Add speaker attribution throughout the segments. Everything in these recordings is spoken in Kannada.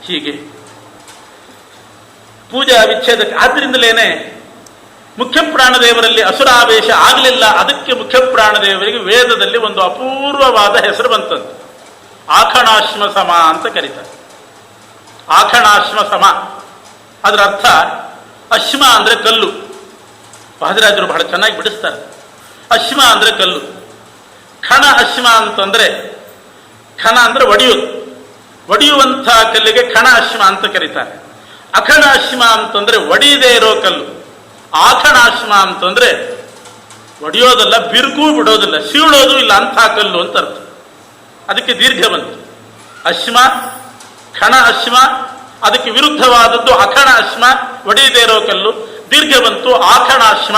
Speaker 1: ಹೀಗೆ ಪೂಜಾ ವಿಚ್ಛೇದಕ್ಕೆ. ಆದ್ದರಿಂದಲೇನೆ ಮುಖ್ಯ ಪ್ರಾಣದೇವರಲ್ಲಿ ಅಸುರಾವೇಶ ಆಗಲಿಲ್ಲ. ಅದಕ್ಕೆ ಮುಖ್ಯ ಪ್ರಾಣದೇವರಿಗೆ ವೇದದಲ್ಲಿ ಒಂದು ಅಪೂರ್ವವಾದ ಹೆಸರು ಬಂತಂತೆ, ಆಖಣಾಶ್ಮ ಸಮ ಅಂತ ಕರೀತಾರೆ. ಆಖಣಾಶ್ಮ ಸಮ ಅದರ ಅರ್ಥ ಅಶ್ಮ ಅಂದ್ರೆ ಕಲ್ಲು. ವಾದಿರಾಜರು ಬಹಳ ಚೆನ್ನಾಗಿ ಬಿಡಿಸ್ತಾರೆ. ಅಶ್ಮ ಅಂದ್ರೆ ಕಲ್ಲು, ಖಣ ಅಶ್ಮ ಅಂತಂದ್ರೆ, ಖಣ ಅಂದ್ರೆ ಒಡೆಯುವುದು, ಒಡೆಯುವಂಥ ಕಲ್ಲಿಗೆ ಖಣ ಅಶ್ಮ ಅಂತ ಕರೀತಾರೆ. ಅಖಣ ಅಶ್ಮ ಅಂತಂದ್ರೆ ಒಡೆಯದೇ ಇರೋ ಕಲ್ಲು. ಆಖಣಾಶ್ಮ ಅಂತಂದ್ರೆ ಒಡೆಯೋದಲ್ಲ, ಬಿರುಕು ಬಿಡೋದಿಲ್ಲ, ಸೀಳೋದು ಇಲ್ಲ ಅಂಥ ಕಲ್ಲು ಅಂತ ಅರ್ಥ. ಅದಕ್ಕೆ ದೀರ್ಘ ಬಂತು. ಅಶ್ಮ, ಖಣ ಅಶ್ಮ, ಅದಕ್ಕೆ ವಿರುದ್ಧವಾದದ್ದು ಅಖಣ ಅಶ್ಮ, ಒಡೆಯದೇ ಇರೋ ಕಲ್ಲು. ದೀರ್ಘ ಬಂತು ಆಖಣಾಶ್ಮ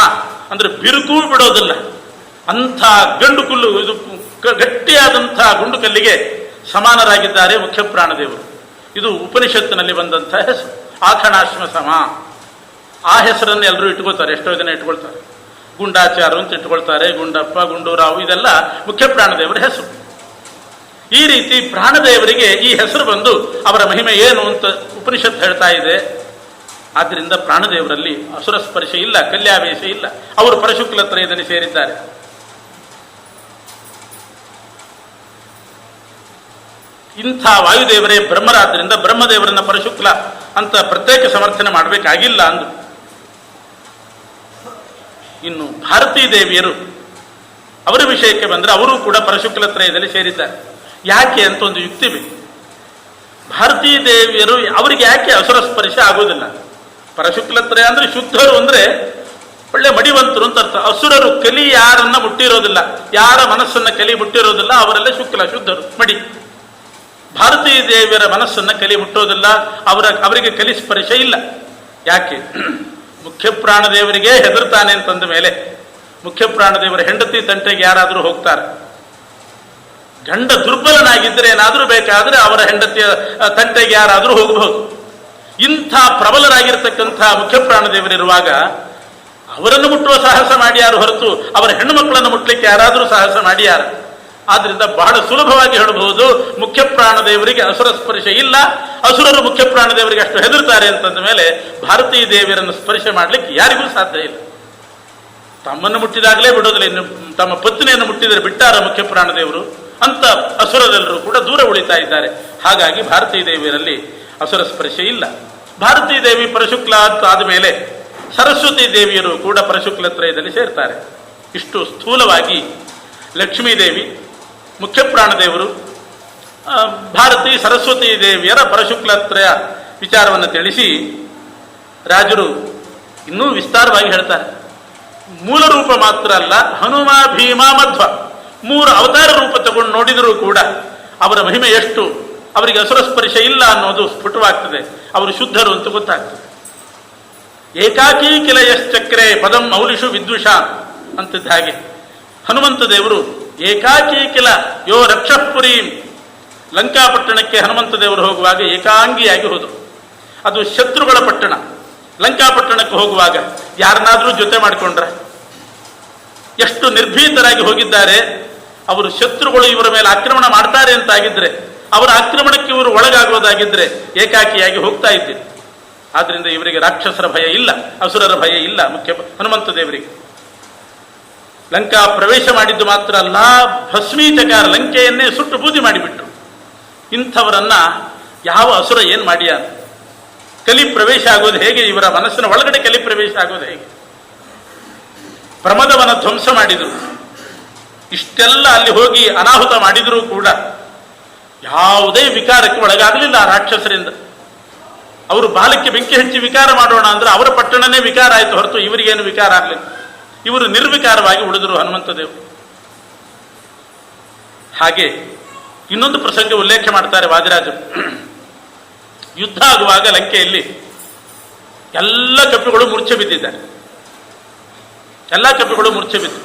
Speaker 1: ಅಂದ್ರೆ ಬಿರುಕು ಬಿಡೋದಿಲ್ಲ. ಅಂಥ ಗಂಡು ಕಲ್ಲು, ಇದು ಗಟ್ಟಿಯಾದಂಥ ಗುಂಡು ಕಲ್ಲಿಗೆ ಸಮಾನರಾಗಿದ್ದಾರೆ ಮುಖ್ಯ ಪ್ರಾಣದೇವರು. ಇದು ಉಪನಿಷತ್ತಿನಲ್ಲಿ ಬಂದಂಥ ಹೆಸರು, ಆಖಣಾಶ್ಮ ಸಮ. ಆ ಹೆಸರನ್ನು ಎಲ್ಲರೂ ಇಟ್ಕೊಳ್ತಾರೆ, ಎಷ್ಟೋ ಜನ ಇಟ್ಕೊಳ್ತಾರೆ. ಗುಂಡಾಚಾರ ಅಂತ ಇಟ್ಕೊಳ್ತಾರೆ, ಗುಂಡಪ್ಪ, ಗುಂಡೂರಾವು, ಇದೆಲ್ಲ ಮುಖ್ಯ ಪ್ರಾಣದೇವರ ಹೆಸರು. ಈ ರೀತಿ ಪ್ರಾಣದೇವರಿಗೆ ಈ ಹೆಸರು ಬಂದು ಅವರ ಮಹಿಮೆ ಏನು ಅಂತ ಉಪನಿಷತ್ ಹೇಳ್ತಾ ಇದೆ. ಆದ್ದರಿಂದ ಪ್ರಾಣದೇವರಲ್ಲಿ ಅಸುರ ಸ್ಪರ್ಶ ಇಲ್ಲ, ಕಲ್ಯಾವೇಶ ಇಲ್ಲ. ಅವರು ಪರಶುಕ್ಲ ತ್ರಯದಲ್ಲಿ ಸೇರಿದ್ದಾರೆ. ಇಂಥ ವಾಯುದೇವರೇ ಬ್ರಹ್ಮರಾದ್ರಿಂದ ಬ್ರಹ್ಮದೇವರನ್ನ ಪರಶುಕ್ಲ ಅಂತ ಪ್ರತ್ಯೇಕ ಸಮರ್ಥನೆ ಮಾಡಬೇಕಾಗಿಲ್ಲ ಅಂದು. ಇನ್ನು ಭಾರತೀ ದೇವಿಯರು ಅವರ ವಿಷಯಕ್ಕೆ ಬಂದರೆ ಅವರು ಕೂಡ ಪರಶುಕ್ಲ ತ್ರಯದಲ್ಲಿ ಸೇರಿದ್ದಾರೆ. ಯಾಕೆ ಅಂತ ಒಂದು ಯುಕ್ತಿ ಬೇಕು. ಭಾರತೀ ದೇವಿಯರು ಅವರಿಗೆ ಯಾಕೆ ಅಸುರ ಸ್ಪರ್ಶ ಆಗೋದಿಲ್ಲ? ಪರಶುಕ್ಲ ತ್ರಯ ಅಂದ್ರೆ ಶುದ್ಧರು ಅಂದ್ರೆ ಒಳ್ಳೆ ಮಡಿವಂತರು ಅಂತ ಅರ್ಥ. ಅಸುರರು ಕಲಿ ಯಾರನ್ನ ಮುಟ್ಟಿರೋದಿಲ್ಲ, ಯಾರ ಮನಸ್ಸನ್ನ ಕಲಿ ಮುಟ್ಟಿರೋದಿಲ್ಲ, ಅವರೆಲ್ಲ ಶುಕ್ಲ ಶುದ್ಧರು, ಮಡಿ. ಭಾರತೀ ದೇವಿಯರ ಮನಸ್ಸನ್ನ ಕಲಿ ಮುಟ್ಟೋದಿಲ್ಲ, ಅವರಿಗೆ ಕಲಿ ಸ್ಪರ್ಶ ಇಲ್ಲ. ಯಾಕೆ? ಮುಖ್ಯ ಪ್ರಾಣದೇವರಿಗೆ ಹೆದರ್ತಾನೆ ಅಂತಂದ ಮೇಲೆ ಮುಖ್ಯ ಪ್ರಾಣದೇವರ ಹೆಂಡತಿ ತಂಟೆಗೆ ಯಾರಾದರೂ ಹೋಗ್ತಾರೆ. ಗಂಡ ದುರ್ಬಲನಾಗಿದ್ದರೆ ಏನಾದರೂ ಬೇಕಾದರೆ ಅವರ ಹೆಂಡತಿಯ ತಂಟೆಗೆ ಯಾರಾದರೂ ಹೋಗಬಹುದು. ಇಂಥ ಪ್ರಬಲರಾಗಿರ್ತಕ್ಕಂಥ ಮುಖ್ಯ ಪ್ರಾಣದೇವರಿರುವಾಗ ಅವರನ್ನು ಮುಟ್ಟುವ ಸಾಹಸ ಮಾಡ್ಯಾರು ಹೊರತು ಅವರ ಹೆಣ್ಣು ಮಕ್ಕಳನ್ನು ಮುಟ್ಟಲಿಕ್ಕೆ ಯಾರಾದರೂ ಸಾಹಸ ಮಾಡ್ಯಾರ? ಆದ್ರಿಂದ ಬಹಳ ಸುಲಭವಾಗಿ ಹೇಳಬಹುದು, ಮುಖ್ಯ ಪ್ರಾಣದೇವರಿಗೆ ಅಸುರ ಸ್ಪರ್ಶ ಇಲ್ಲ. ಅಸುರರು ಮುಖ್ಯ ಪ್ರಾಣದೇವರಿಗೆ ಅಷ್ಟು ಹೆದರ್ತಾರೆ ಅಂತಂದ ಮೇಲೆ ಭಾರತೀ ದೇವಿಯರನ್ನು ಸ್ಪರ್ಶ ಮಾಡಲಿಕ್ಕೆ ಯಾರಿಗೂ ಸಾಧ್ಯ ಇಲ್ಲ. ತಮ್ಮನ್ನು ಮುಟ್ಟಿದಾಗಲೇ ಬಿಡೋದಿಲ್ಲ, ಇನ್ನು ತಮ್ಮ ಪತ್ನಿಯನ್ನು ಮುಟ್ಟಿದರೆ ಬಿಟ್ಟಾರ ಮುಖ್ಯ ಪ್ರಾಣದೇವರು ಅಂತ ಅಸುರರೆಲ್ಲರೂ ಕೂಡ ದೂರ ಉಳಿತಾ ಇದ್ದಾರೆ. ಹಾಗಾಗಿ ಭಾರತೀ ದೇವಿಯರಲ್ಲಿ ಅಸುರ ಸ್ಪರ್ಶ ಇಲ್ಲ. ಭಾರತೀ ದೇವಿ ಪರಶುಕ್ಲ ಅಂತ ಆದಮೇಲೆ ಸರಸ್ವತಿ ದೇವಿಯರು ಕೂಡ ಪರಶುಕ್ಲ ತ್ರಯದಲ್ಲಿ ಸೇರ್ತಾರೆ. ಇಷ್ಟು ಸ್ಥೂಲವಾಗಿ ಲಕ್ಷ್ಮೀದೇವಿ, ಮುಖ್ಯ ಪ್ರಾಣದೇವರು, ಭಾರತೀ ಸರಸ್ವತಿ ದೇವಿಯರ ಪರಶುಕ್ಲ ತ್ರಯ ವಿಚಾರವನ್ನು ತಿಳಿಸಿ ರಾಜರು ಇನ್ನೂ ವಿಸ್ತಾರವಾಗಿ ಹೇಳ್ತಾರೆ. ಮೂಲ ರೂಪ ಮಾತ್ರ ಅಲ್ಲ, ಹನುಮ, ಭೀಮ, ಮಧ್ವ 3 ಅವತಾರ ರೂಪ ತಗೊಂಡು ನೋಡಿದರೂ ಕೂಡ ಅವರ ಮಹಿಮೆ ಎಷ್ಟು, ಅವರಿಗೆ ಅಸುರ ಸ್ಪರ್ಶ ಇಲ್ಲ ಅನ್ನೋದು ಸ್ಫುಟವಾಗ್ತದೆ. ಅವರು ಶುದ್ಧರು ಅಂತ ಗೊತ್ತಾಗ್ತದೆ. ಏಕಾಕಿ ಕಿಲ ಯಶ್ಚಕ್ರೆ ಪದಂ ಮೌಲಿಷು ವಿದ್ವಿಷ ಅಂತಿದ್ದ ಹಾಗೆ ಹನುಮಂತ ದೇವರು ಏಕಾಕಿ ಕಿಲ ಯೋ ರಕ್ಷಪುರಿ, ಲಂಕಾಪಟ್ಟಣಕ್ಕೆ ಹನುಮಂತ ದೇವರು ಹೋಗುವಾಗ ಏಕಾಂಗಿಯಾಗಿ ಹೋದರು. ಅದು ಶತ್ರುಗಳ ಪಟ್ಟಣ. ಲಂಕಾಪಟ್ಟಣಕ್ಕೆ ಹೋಗುವಾಗ ಯಾರನ್ನಾದ್ರೂ ಜೊತೆ ಮಾಡಿಕೊಂಡ್ರೆ ಎಷ್ಟು ನಿರ್ಭೀತರಾಗಿ ಹೋಗಿದ್ದಾರೆ. ಅವರು ಶತ್ರುಗಳು ಇವರ ಮೇಲೆ ಆಕ್ರಮಣ ಮಾಡ್ತಾರೆ ಅಂತಾಗಿದ್ರೆ, ಅವರ ಆಕ್ರಮಣಕ್ಕೆ ಇವರು ಒಳಗಾಗುವುದಾಗಿದ್ರೆ ಏಕಾಕಿಯಾಗಿ ಹೋಗ್ತಾ ಇದ್ದೀರಿ. ಆದ್ರಿಂದ ಇವರಿಗೆ ರಾಕ್ಷಸರ ಭಯ ಇಲ್ಲ, ಅಸುರರ ಭಯ ಇಲ್ಲ. ಮುಖ್ಯ ಹನುಮಂತ ದೇವರಿಗೆ ಲಂಕಾ ಪ್ರವೇಶ ಮಾಡಿದ್ದು ಮಾತ್ರ ಅಲ್ಲ, ಭಸ್ಮೀಚಕಾರ, ಲಂಕೆಯನ್ನೇ ಸುಟ್ಟು ಬೂದಿ ಮಾಡಿಬಿಟ್ರು. ಇಂಥವರನ್ನ ಯಾವ ಅಸುರ ಏನ್ ಮಾಡ್ಯ? ಕಲಿ ಪ್ರವೇಶ ಆಗೋದು ಹೇಗೆ? ಇವರ ಮನಸ್ಸಿನ ಒಳಗಡೆ ಕಲಿ ಪ್ರವೇಶ ಆಗೋದು ಹೇಗೆ? ಪ್ರಮದವನ ಧ್ವಂಸ ಮಾಡಿದರು. ಇಷ್ಟೆಲ್ಲ ಅಲ್ಲಿ ಹೋಗಿ ಅನಾಹುತ ಮಾಡಿದರೂ ಕೂಡ ಯಾವುದೇ ವಿಕಾರಕ್ಕೆ ಒಳಗಾಗಲಿಲ್ಲ ಆ ರಾಕ್ಷಸರಿಂದ. ಅವರು ಬಾಲಕ್ಕೆ ಬೆಂಕಿ ಹಚ್ಚಿ ವಿಕಾರ ಮಾಡೋಣ ಅಂದ್ರೆ ಅವರ ಪಟ್ಟಣನೇ ವಿಕಾರ ಆಯಿತು ಹೊರತು ಇವರಿಗೇನು ವಿಕಾರ ಆಗಲಿಲ್ಲ. ಇವರು ನಿರ್ವಿಕಾರವಾಗಿ ಉಳಿದರು ಹನುಮಂತ ದೇವರು. ಹಾಗೆ ಇನ್ನೊಂದು ಪ್ರಸಂಗ ಉಲ್ಲೇಖ ಮಾಡ್ತಾರೆ ವಾದಿರಾಜರು. ಯುದ್ಧ ಆಗುವಾಗ ಲಂಕೆಯಲ್ಲಿ ಎಲ್ಲ ಕಪಿಗಳು ಮೂರ್ಛೆ ಬಿದ್ದಿದ್ದಾರೆ. ಎಲ್ಲ ಕಪಿಗಳು ಮೂರ್ಛೆ ಬಿದ್ದು,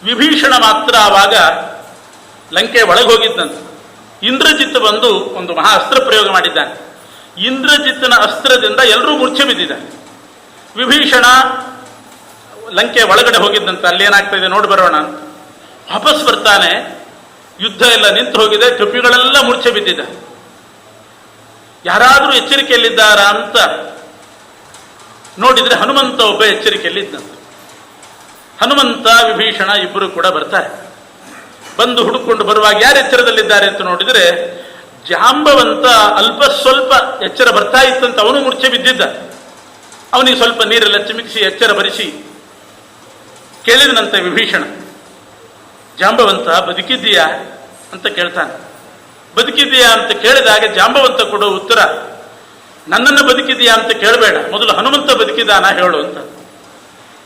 Speaker 1: ವಿಭೀಷಣ ಮಾತ್ರ ಆವಾಗ ಲಂಕೆ ಒಳಗೆ ಹೋಗಿದ್ದಂತೆ. ಇಂದ್ರಜಿತ್ ಬಂದು ಒಂದು ಮಹಾ ಅಸ್ತ್ರ ಪ್ರಯೋಗ ಮಾಡಿದ್ದಾನೆ. ಇಂದ್ರಜಿತ್ತನ ಅಸ್ತ್ರದಿಂದ ಎಲ್ಲರೂ ಮೂರ್ಛೆ ಬಿದ್ದಿದ್ದಾರೆ. ವಿಭೀಷಣ ಲಂಕೆ ಒಳಗಡೆ ಹೋಗಿದ್ದಂತೆ, ಅಲ್ಲೇನಾಗ್ತಾ ಇದೆ ನೋಡಿ ಬರೋಣ ಅಂತ ವಾಪಸ್ ಬರ್ತಾನೆ. ಯುದ್ಧ ಎಲ್ಲ ನಿಂತು ಹೋಗಿದೆ, ಕಪಿಗಳೆಲ್ಲ ಮೂರ್ಛೆ ಬಿದ್ದಿದೆ. ಯಾರಾದರೂ ಎಚ್ಚರಿಕೆಯಲ್ಲಿದ್ದಾರಾ ಅಂತ ನೋಡಿದರೆ ಹನುಮಂತ ಒಬ್ಬ ಎಚ್ಚರಿಕೆಯಲ್ಲಿದ್ದಂತೆ. ಹನುಮಂತ ವಿಭೀಷಣ ಇಬ್ಬರು ಕೂಡ ಬರ್ತಾರೆ. ಬಂದು ಹುಡುಕೊಂಡು ಬರುವಾಗ ಯಾರು ಎಚ್ಚರದಲ್ಲಿದ್ದಾರೆ ಅಂತ ನೋಡಿದರೆ ಜಾಂಬವಂತ ಅಲ್ಪ ಸ್ವಲ್ಪ ಎಚ್ಚರ ಬರ್ತಾ ಇತ್ತಂತ ಅವನು ಮೂರ್ಛೆ ಬಿದ್ದಿದ್ದ. ಅವನಿಗೆ ಸ್ವಲ್ಪ ನೀರೆಲ್ಲ ಚಿಮಿಕಿಸಿ ಎಚ್ಚರ ಬರಿಸಿ ಕೇಳಿದನಂತೆ ವಿಭೀಷಣ, ಜಾಂಬವಂತ ಬದುಕಿದ್ದೀಯಾ ಅಂತ ಕೇಳ್ತಾನೆ. ಬದುಕಿದ್ದೀಯಾ ಅಂತ ಕೇಳಿದಾಗ ಜಾಂಬವಂತ ಕೊಡೋ ಉತ್ತರ, ನನ್ನನ್ನು ಬದುಕಿದೀಯಾ ಅಂತ ಕೇಳಬೇಡ, ಮೊದಲು ಹನುಮಂತ ಬದುಕಿದಾನ ಹೇಳು ಅಂತ.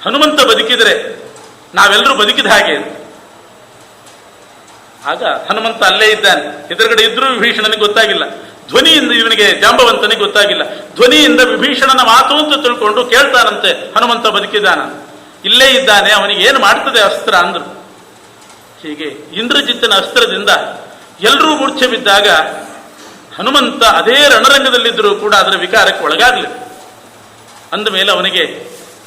Speaker 1: ಹನುಮಂತ ಬದುಕಿದರೆ ನಾವೆಲ್ಲರೂ ಬದುಕಿದ ಹಾಗೆ ಅಂತ. ಆಗ ಹನುಮಂತ ಅಲ್ಲೇ ಇದ್ದಾನೆ, ಎದುರುಗಡೆ ಇದ್ರೂ ವಿಭೀಷಣನಿಗೆ ಗೊತ್ತಾಗಿಲ್ಲ. ಧ್ವನಿಯಿಂದ ಇವನಿಗೆ ಜಾಂಬವಂತನಿಗೆ ಗೊತ್ತಾಗಿಲ್ಲ. ಧ್ವನಿಯಿಂದ ವಿಭೀಷಣನ ಮಾತು ಅಂತ ತಿಳ್ಕೊಂಡು ಕೇಳ್ತಾನಂತೆ, ಹನುಮಂತ ಬದುಕಿದಾನ, ಇಲ್ಲೇ ಇದ್ದಾನೆ, ಅವನಿಗೆ ಏನು ಮಾಡ್ತದೆ ಅಸ್ತ್ರ ಅಂದ್ರು. ಹೀಗೆ ಇಂದ್ರಜಿತ್ತನ ಅಸ್ತ್ರದಿಂದ ಎಲ್ಲರೂ ಮೂರ್ಛೆ ಬಿದ್ದಾಗ ಹನುಮಂತ ಅದೇ ರಣರಂಗದಲ್ಲಿದ್ದರೂ ಕೂಡ ಅದರ ವಿಕಾರಕ್ಕೆ ಒಳಗಾಗಲಿಲ್ಲ. ಅಂದ ಮೇಲೆ ಅವನಿಗೆ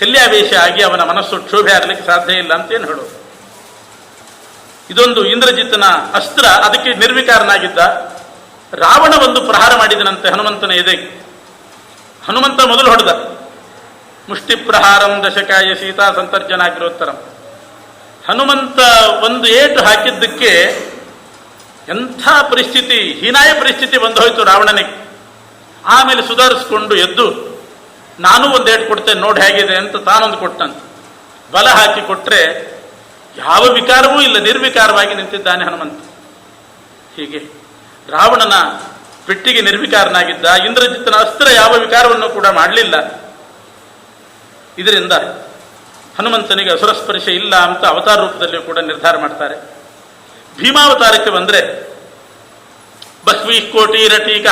Speaker 1: ಕಲ್ಯಾವೇಶ ಆಗಿ ಅವನ ಮನಸ್ಸು ಕ್ಷೋಭೆ ಆಗಲಿಕ್ಕೆ ಸಾಧ್ಯ ಇಲ್ಲ ಅಂತೇನು ಹೇಳೋದು. ಇದೊಂದು ಇಂದ್ರಜಿತ್ತನ ಅಸ್ತ್ರ. ಅದಕ್ಕೆ ನಿರ್ವಿಕಾರನಾಗಿದ್ದ ರಾವಣ ಒಂದು ಪ್ರಹಾರ ಮಾಡಿದನಂತೆ ಹನುಮಂತನ ಎದೆಗೆ. ಹನುಮಂತ ಮೊದಲು ಹೊಡೆದ, ಮುಷ್ಟಿ ಪ್ರಹಾರಂ ದಶಕಾಯ ಸೀತಾ ಸಂತರ್ಜನಾಗ್ರೋತ್ತರಂ. ಹನುಮಂತ ಒಂದು ಏಟು ಹಾಕಿದ್ದಕ್ಕೆ ಎಂಥ ಪರಿಸ್ಥಿತಿ, ಹೀನಾಯ ಪರಿಸ್ಥಿತಿ ಬಂದು ಹೋಯ್ತು ರಾವಣನಿಗೆ. ಆಮೇಲೆ ಸುಧಾರಿಸ್ಕೊಂಡು ಎದ್ದು, ನಾನು ಒಂದು ಏಟು ಕೊಡ್ತೇನೆ ನೋಡಿ ಹೇಗಿದೆ ಅಂತ ತಾನೊಂದು ಕೊಟ್ಟಂತೆ. ಬಲ ಹಾಕಿ ಕೊಟ್ಟರೆ ಯಾವ ವಿಕಾರವೂ ಇಲ್ಲ, ನಿರ್ವಿಕಾರವಾಗಿ ನಿಂತಿದ್ದಾನೆ ಹನುಮಂತ. ಹೀಗೆ ರಾವಣನ ಪೆಟ್ಟಿಗೆ ನಿರ್ವಿಕಾರನಾಗಿದ್ದ. ಇಂದ್ರಜಿತ್ತನ ಅಸ್ತ್ರ ಯಾವ ವಿಕಾರವನ್ನು ಕೂಡ ಮಾಡಲಿಲ್ಲ. ಇದರಿಂದ ಹನುಮಂತನಿಗೆ ಅಸುರಸ್ಪರ್ಶ ಇಲ್ಲ ಅಂತ ಅವತಾರ ರೂಪದಲ್ಲಿಯೂ ಕೂಡ ನಿರ್ಧಾರ ಮಾಡ್ತಾರೆ. ಭೀಮಾವತಾರಕ್ಕೆ ಬಂದರೆ ಬಹ್ವಿ ಕೋಟಿರಟೀಕ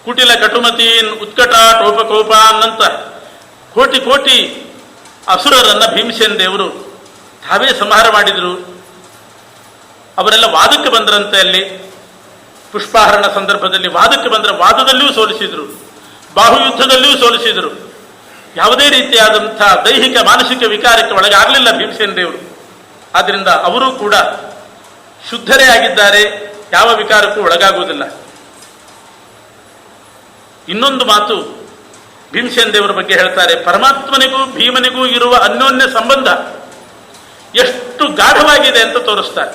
Speaker 1: ಕುಟಿಲ ಕಟುಮತೀನ್ ಉತ್ಕಟಾಟೋಪಕೋಪಾನ್ ಅಂತ ಕೋಟಿ ಕೋಟಿ ಅಸುರರನ್ನ ಭೀಮಸೇನ ದೇವರು ತಾವೇ ಸಂಹಾರ ಮಾಡಿದರು. ಅವರೆಲ್ಲ ವಾದಕ್ಕೆ ಬಂದ್ರಂತೆ. ಅಲ್ಲಿ ಪುಷ್ಪಾಹರಣ ಸಂದರ್ಭದಲ್ಲಿ ವಾದಕ್ಕೆ ಬಂದರೆ ವಾದದಲ್ಲಿಯೂ ಸೋಲಿಸಿದರು, ಬಾಹುಯುದ್ಧದಲ್ಲಿಯೂ ಸೋಲಿಸಿದರು. ಯಾವುದೇ ರೀತಿಯಾದಂಥ ದೈಹಿಕ ಮಾನಸಿಕ ವಿಕಾರಕ್ಕೆ ಒಳಗಾಗಲಿಲ್ಲ ಭೀಮಸೇನ ದೇವರು. ಆದ್ದರಿಂದ ಅವರೂ ಕೂಡ ಶುದ್ಧರೇ ಆಗಿದ್ದಾರೆ, ಯಾವ ವಿಕಾರಕ್ಕೂ ಒಳಗಾಗುವುದಿಲ್ಲ. ಇನ್ನೊಂದು ಮಾತು ಭೀಮಸೇನ ದೇವರ ಬಗ್ಗೆ ಹೇಳ್ತಾರೆ, ಪರಮಾತ್ಮನಿಗೂ ಭೀಮನಿಗೂ ಇರುವ ಅನ್ಯೋನ್ಯ ಸಂಬಂಧ ಎಷ್ಟು ಗಾಢವಾಗಿದೆ ಅಂತ ತೋರಿಸ್ತಾರೆ.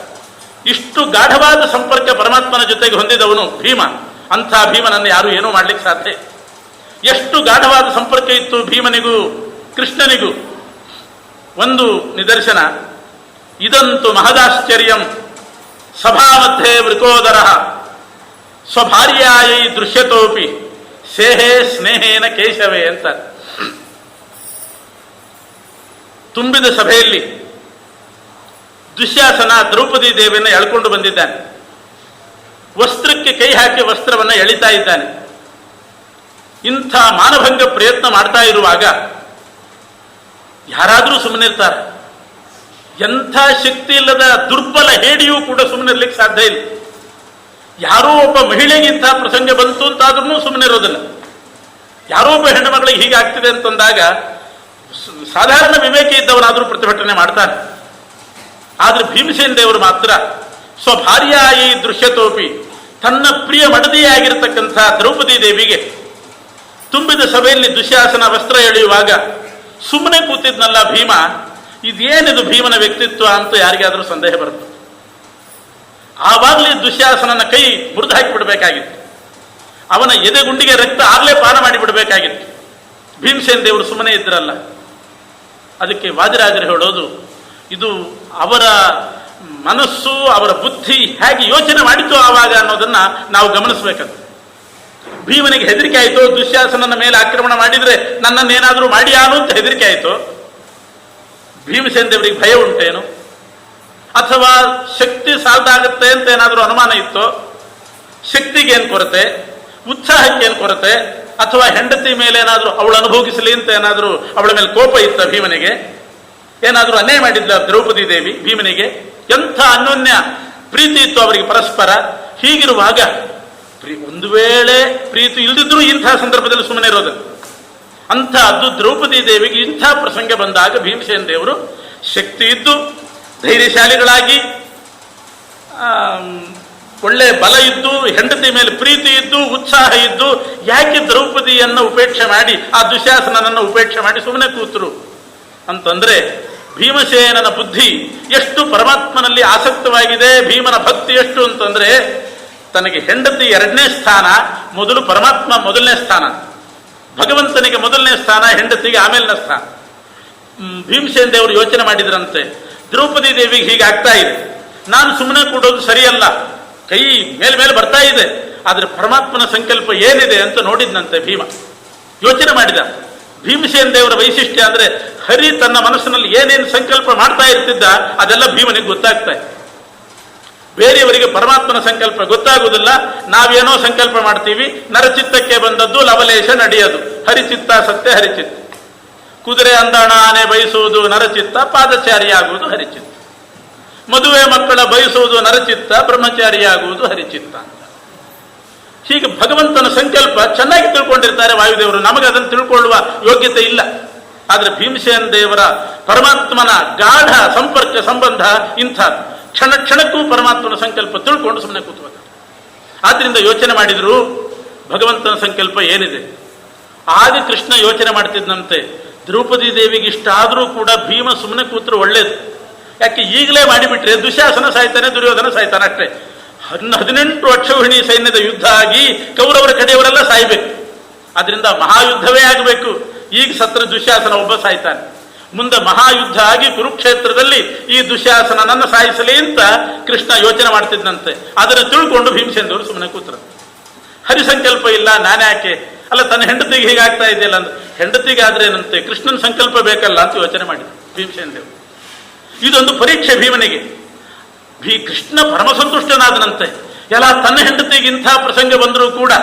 Speaker 1: ಇಷ್ಟು ಗಾಢವಾದ ಸಂಪರ್ಕ ಪರಮಾತ್ಮನ ಜೊತೆಗೆ ಹೊಂದಿದವನು ಭೀಮ. ಅಂಥ ಭೀಮನನ್ನು ಯಾರು ಏನೂ ಮಾಡ್ಲಿಕ್ಕೆ ಸಾಧ್ಯ. ಎಷ್ಟು ಗಾಢವಾದ ಸಂಪರ್ಕ ಇತ್ತು ಭೀಮನಿಗೂ ಕೃಷ್ಣನಿಗೂ. ಒಂದು ನಿದರ್ಶನ, ಇದಂತೂ ಮಹದಾಶ್ಚರ್ಯಂ ಸಭಾ ಮಧ್ಯೆ ವೃಕೋದರ ಸ್ವಭಾರ್ಯಾಯೈ ದೃಶ್ಯತೋಪಿ ಸೇಹೇ ಸ್ನೇಹೇನ ಕೇಶವೇ ಅಂತ. ತುಂಬಿದ ಸಭೆಯಲ್ಲಿ ದುಶ್ಯಾಸನ ದ್ರೌಪದಿ ದೇವಿಯನ್ನು ಎಳ್ಕೊಂಡು ಬಂದಿದ್ದಾನೆ. ವಸ್ತ್ರಕ್ಕೆ ಕೈ ಹಾಕಿ ವಸ್ತ್ರವನ್ನು ಎಳಿತಾ ಇದ್ದಾನೆ. ಇಂಥ ಮಾನಭಂಗ ಪ್ರಯತ್ನ ಮಾಡ್ತಾ ಇರುವಾಗ ಯಾರಾದರೂ ಸುಮ್ಮನಿರ್ತಾರೆ? ಎಂಥ ಶಕ್ತಿ ಇಲ್ಲದ ದುರ್ಬಲ ಹೇಡಿಯೂ ಕೂಡ ಸುಮ್ಮನಿರ್ಲಿಕ್ಕೆ ಸಾಧ್ಯ ಇಲ್ಲ. ಯಾರೋ ಒಬ್ಬ ಮಹಿಳೆಗೆ ಇಂಥ ಪ್ರಸಂಗ ಬಂತು ಅಂತಾದ್ರೂ ಸುಮ್ಮನಿರೋದಿಲ್ಲ. ಯಾರೋ ಒಬ್ಬ ಹೆಣ್ಣು ಮಗಳಿಗೆ ಹೀಗಾಗ್ತಿದೆ ಅಂತಂದಾಗ ಸಾಧಾರಣ ವಿವೇಕ ಇದ್ದವನಾದರೂ ಪ್ರತಿಭಟನೆ ಮಾಡ್ತಾನೆ. ಆದರೆ ಭೀಮಸೇನ ದೇವರು ಮಾತ್ರ ಸ್ವಭಾರ್ಯಾಯಿ ದೃಶ್ಯತೋಪಿ, ತನ್ನ ಪ್ರಿಯ ಮಡದಿಯಾಗಿರ್ತಕ್ಕಂಥ ದ್ರೌಪದಿ ದೇವಿಗೆ ತುಂಬಿದ ಸಭೆಯಲ್ಲಿ ದುಶ್ಯಾಸನ ವಸ್ತ್ರ ಎಳೆಯುವಾಗ ಸುಮ್ಮನೆ ಕೂತಿದ್ನಲ್ಲ ಭೀಮ, ಇದೇನಿದು ಭೀಮನ ವ್ಯಕ್ತಿತ್ವ ಅಂತ ಯಾರಿಗಾದರೂ ಸಂದೇಹ ಬರುತ್ತೆ. ಆವಾಗಲೇ ದುಶ್ಯಾಸನನ ಕೈ ಮುರಿದು ಹಾಕಿ ಬಿಡಬೇಕಾಗಿತ್ತು. ಅವನ ಎದೆಗುಂಡಿಗೆ ರಕ್ತ ಆಗಲೇ ಪಾನ ಮಾಡಿ ಬಿಡಬೇಕಾಗಿತ್ತು. ಭೀಮಸೇನ ದೇವರು ಸುಮ್ಮನೆ ಇದ್ರಲ್ಲ. ಅದಕ್ಕೆ ವಾದಿರಾಜರು ಹೇಳೋದು, ಇದು ಅವರ ಮನಸ್ಸು, ಅವರ ಬುದ್ಧಿ ಹೇಗೆ ಯೋಚನೆ ಮಾಡಿತು ಆವಾಗ ಅನ್ನೋದನ್ನ ನಾವು ಗಮನಿಸಬೇಕಂತ. ಭೀಮನಿಗೆ ಹೆದರಿಕೆ ಆಯಿತು, ದುಶ್ಯಾಸನನ ಮೇಲೆ ಆಕ್ರಮಣ ಮಾಡಿದ್ರೆ ನನ್ನನ್ನೇನಾದರೂ ಮಾಡಿಯಾನು ಅಂತ ಹೆದರಿಕೆ ಆಯಿತು. ಭೀಮಸೇನ ದೇವರಿಗೆ ಭಯ ಉಂಟೇನು? ಅಥವಾ ಶಕ್ತಿ ಸಾಲ್ದಾಗತ್ತೆ ಅಂತ ಏನಾದರೂ ಅನುಮಾನ ಇತ್ತು? ಶಕ್ತಿಗೇನು ಕೊರತೆ, ಉತ್ಸಾಹಕ್ಕೇನು ಕೊರತೆ, ಅಥವಾ ಹೆಂಡತಿ ಮೇಲೆ ಏನಾದರೂ ಅವಳು ಅನುಭೋಗಿಸಲಿ ಅಂತ ಏನಾದರೂ ಅವಳ ಮೇಲೆ ಕೋಪ ಇತ್ತ ಭೀಮನಿಗೆ? ಏನಾದರೂ ಅನ್ಯಾಯ ಮಾಡಿದ್ದ ದ್ರೌಪದಿ ದೇವಿ ಭೀಮನಿಗೆ? ಎಂಥ ಅನ್ಯೋನ್ಯ ಪ್ರೀತಿ ಇತ್ತು ಅವರಿಗೆ ಪರಸ್ಪರ. ಹೀಗಿರುವಾಗ ಒಂದು ವೇಳೆ ಪ್ರೀತಿ ಇಲ್ದಿದ್ರೂ ಇಂಥ ಸಂದರ್ಭದಲ್ಲಿ ಸುಮ್ಮನೆ ಇರೋದು. ಅಂಥದ್ದು ದ್ರೌಪದಿ ದೇವಿಗೆ ಇಂಥ ಪ್ರಸಂಗ ಬಂದಾಗ ಭೀಮಸೇನ ದೇವರು ಶಕ್ತಿ ಇದ್ದು ಧೈರ್ಯಶಾಲಿಗಳಾಗಿ ಒಳ್ಳೆ ಬಲ ಇದ್ದು, ಹೆಂಡತಿ ಮೇಲೆ ಪ್ರೀತಿ ಇದ್ದು, ಉತ್ಸಾಹ ಇದ್ದು, ಯಾಕೆ ದ್ರೌಪದಿಯನ್ನು ಉಪೇಕ್ಷೆ ಮಾಡಿ, ಆ ದುಶ್ಯಾಸನನನ್ನು ಉಪೇಕ್ಷೆ ಮಾಡಿ ಸುಮ್ಮನೆ ಕೂತರು ಅಂತಂದ್ರೆ, ಭೀಮಸೇನನ ಬುದ್ಧಿ ಎಷ್ಟು ಪರಮಾತ್ಮನಲ್ಲಿ ಆಸಕ್ತವಾಗಿದೆ, ಭೀಮನ ಭಕ್ತಿ ಎಷ್ಟು ಅಂತಂದ್ರೆ, ತನಗೆ ಹೆಂಡತಿ ಎರಡನೇ ಸ್ಥಾನ, ಮೊದಲು ಪರಮಾತ್ಮ ಮೊದಲನೇ ಸ್ಥಾನ, ಭಗವಂತನಿಗೆ ಮೊದಲನೇ ಸ್ಥಾನ, ಹೆಂಡತಿಗೆ ಆಮೇಲಿನ ಸ್ಥಾನ. ಭೀಮಸೇನ ದೇವರು ಯೋಚನೆ ಮಾಡಿದ್ರಂತೆ, ದ್ರೌಪದಿ ದೇವಿಗೆ ಹೀಗಾಗ್ತಾ ಇದೆ, ನಾನು ಸುಮ್ಮನೆ ಕೂಡೋದು ಸರಿಯಲ್ಲ, ಕೈ ಮೇಲೆ ಬರ್ತಾ ಇದೆ, ಆದ್ರೆ ಪರಮಾತ್ಮನ ಸಂಕಲ್ಪ ಏನಿದೆ ಅಂತ ನೋಡಿದ್ನಂತೆ ಭೀಮ. ಯೋಚನೆ ಮಾಡಿದ. ಭೀಮಸೇನ ದೇವರ ವೈಶಿಷ್ಟ್ಯ ಅಂದ್ರೆ, ಹರಿ ತನ್ನ ಮನಸ್ಸಿನಲ್ಲಿ ಏನೇನು ಸಂಕಲ್ಪ ಮಾಡ್ತಾ ಇರ್ತಿದ್ದ ಅದೆಲ್ಲ ಭೀಮನಿಗೆ ಗೊತ್ತಾಗ್ತಾ ಇದೆ. ಬೇರೆಯವರಿಗೆ ಪರಮಾತ್ಮನ ಸಂಕಲ್ಪ ಗೊತ್ತಾಗುವುದಿಲ್ಲ. ನಾವೇನೋ ಸಂಕಲ್ಪ ಮಾಡ್ತೀವಿ, ನರಚಿತ್ತಕ್ಕೆ ಬಂದದ್ದು ಲವಲೇಶ ನಡೆಯೋದು, ಹರಿಚಿತ್ತ ಸತ್ಯ ಹರಿಚಿತ್ತ. ಕುದುರೆ ಅಂದಾಣ ಆನೆ ಬಯಸುವುದು ನರಚಿತ್ತ, ಪಾದಚಾರಿಯಾಗುವುದು ಹರಿಚಿತ್ತ. ಮದುವೆ ಮಕ್ಕಳ ಬಯಸುವುದು ನರಚಿತ್ತ, ಬ್ರಹ್ಮಚಾರಿಯಾಗುವುದು ಹರಿಚಿತ್ತ ಅಂತ. ಹೀಗೆ ಭಗವಂತನ ಸಂಕಲ್ಪ ಚೆನ್ನಾಗಿ ತಿಳ್ಕೊಂಡಿರ್ತಾರೆ ವಾಯುದೇವರು, ನಮಗೆ ಅದನ್ನು ತಿಳ್ಕೊಳ್ಳುವ ಯೋಗ್ಯತೆ ಇಲ್ಲ. ಆದ್ರೆ ಭೀಮಸೇನ ದೇವರ ಪರಮಾತ್ಮನ ಗಾಢ ಸಂಪರ್ಕ ಸಂಬಂಧ ಇಂಥ ಕ್ಷಣ ಕ್ಷಣಕ್ಕೂ ಪರಮಾತ್ಮನ ಸಂಕಲ್ಪ ತಿಳ್ಕೊಂಡು ಸುಮ್ಮನೆ ಕೂತ್ಕೋತಾರೆ. ಆದ್ರಿಂದ ಯೋಚನೆ ಮಾಡಿದ್ರು, ಭಗವಂತನ ಸಂಕಲ್ಪ ಏನಿದೆ. ಆಗ ಕೃಷ್ಣ ಯೋಚನೆ ಮಾಡ್ತಿದ್ದಂತೆ, ದ್ರೌಪದಿ ದೇವಿಗೆ ಇಷ್ಟ ಆದರೂ ಕೂಡ ಭೀಮ ಸುಮ್ಮನೆ ಕೂತ್ರು ಒಳ್ಳೇದು. ಯಾಕೆ ಈಗಲೇ ಮಾಡಿಬಿಟ್ರೆ ದುಶ್ಯಾಸನ ಸಾಯ್ತಾನೆ, ದುರ್ಯೋಧನ ಸಾಯ್ತಾನೆ ಅಷ್ಟೇ. 18 ಅಕ್ಷೌಹಿಣಿ ಸೈನ್ಯದ ಯುದ್ಧ ಆಗಿ ಕೌರವರ ಕಡೆಯವರೆಲ್ಲ ಸಾಯ್ಬೇಕು. ಆದ್ರಿಂದ ಮಹಾಯುದ್ಧವೇ ಆಗಬೇಕು. ಈಗ ಸತ್ರ ದುಶ್ಯಾಸನ ಒಬ್ಬ ಸಾಯ್ತಾನೆ. ಮುಂದೆ ಮಹಾಯುದ್ಧ ಆಗಿ ಕುರುಕ್ಷೇತ್ರದಲ್ಲಿ ಈ ದುಶ್ಯಾಸನನನ್ನು ಸಾಯಿಸಲಿ ಅಂತ ಕೃಷ್ಣ ಯೋಚನೆ ಮಾಡ್ತಿದ್ದಂತೆ. ಅದನ್ನು ತಿಳ್ಕೊಂಡು ಭೀಮಸೇನದವರು ಸುಮ್ಮನೆ ಕೂತರು. ಹರಿಸಂಕಲ್ಪ ಇಲ್ಲ, ನಾನ್ಯಾಕೆ ಅಲ್ಲ, ತನ್ನ ಹೆಂಡತಿಗೆ ಹೀಗಾಗ್ತಾ ಇದೆಯಲ್ಲ ಅಂದ್ರೆ, ಹೆಂಡತಿಗಾದ್ರೇನಂತೆ, ಕೃಷ್ಣನ ಸಂಕಲ್ಪ ಬೇಕಲ್ಲ ಅಂತ ಯೋಚನೆ ಮಾಡಿದ್ರು ಭೀಮಸೇನ ದೇವರು. ಇದೊಂದು ಪರೀಕ್ಷೆ ಭೀಮನಿಗೆ. ಕೃಷ್ಣ ಪರಮಸಂತುಷ್ಟನಾದನಂತೆ. ಎಲ್ಲ ತನ್ನ ಹೆಂಡತಿಗೆ ಇಂಥ ಪ್ರಸಂಗ ಬಂದರೂ ಕೂಡ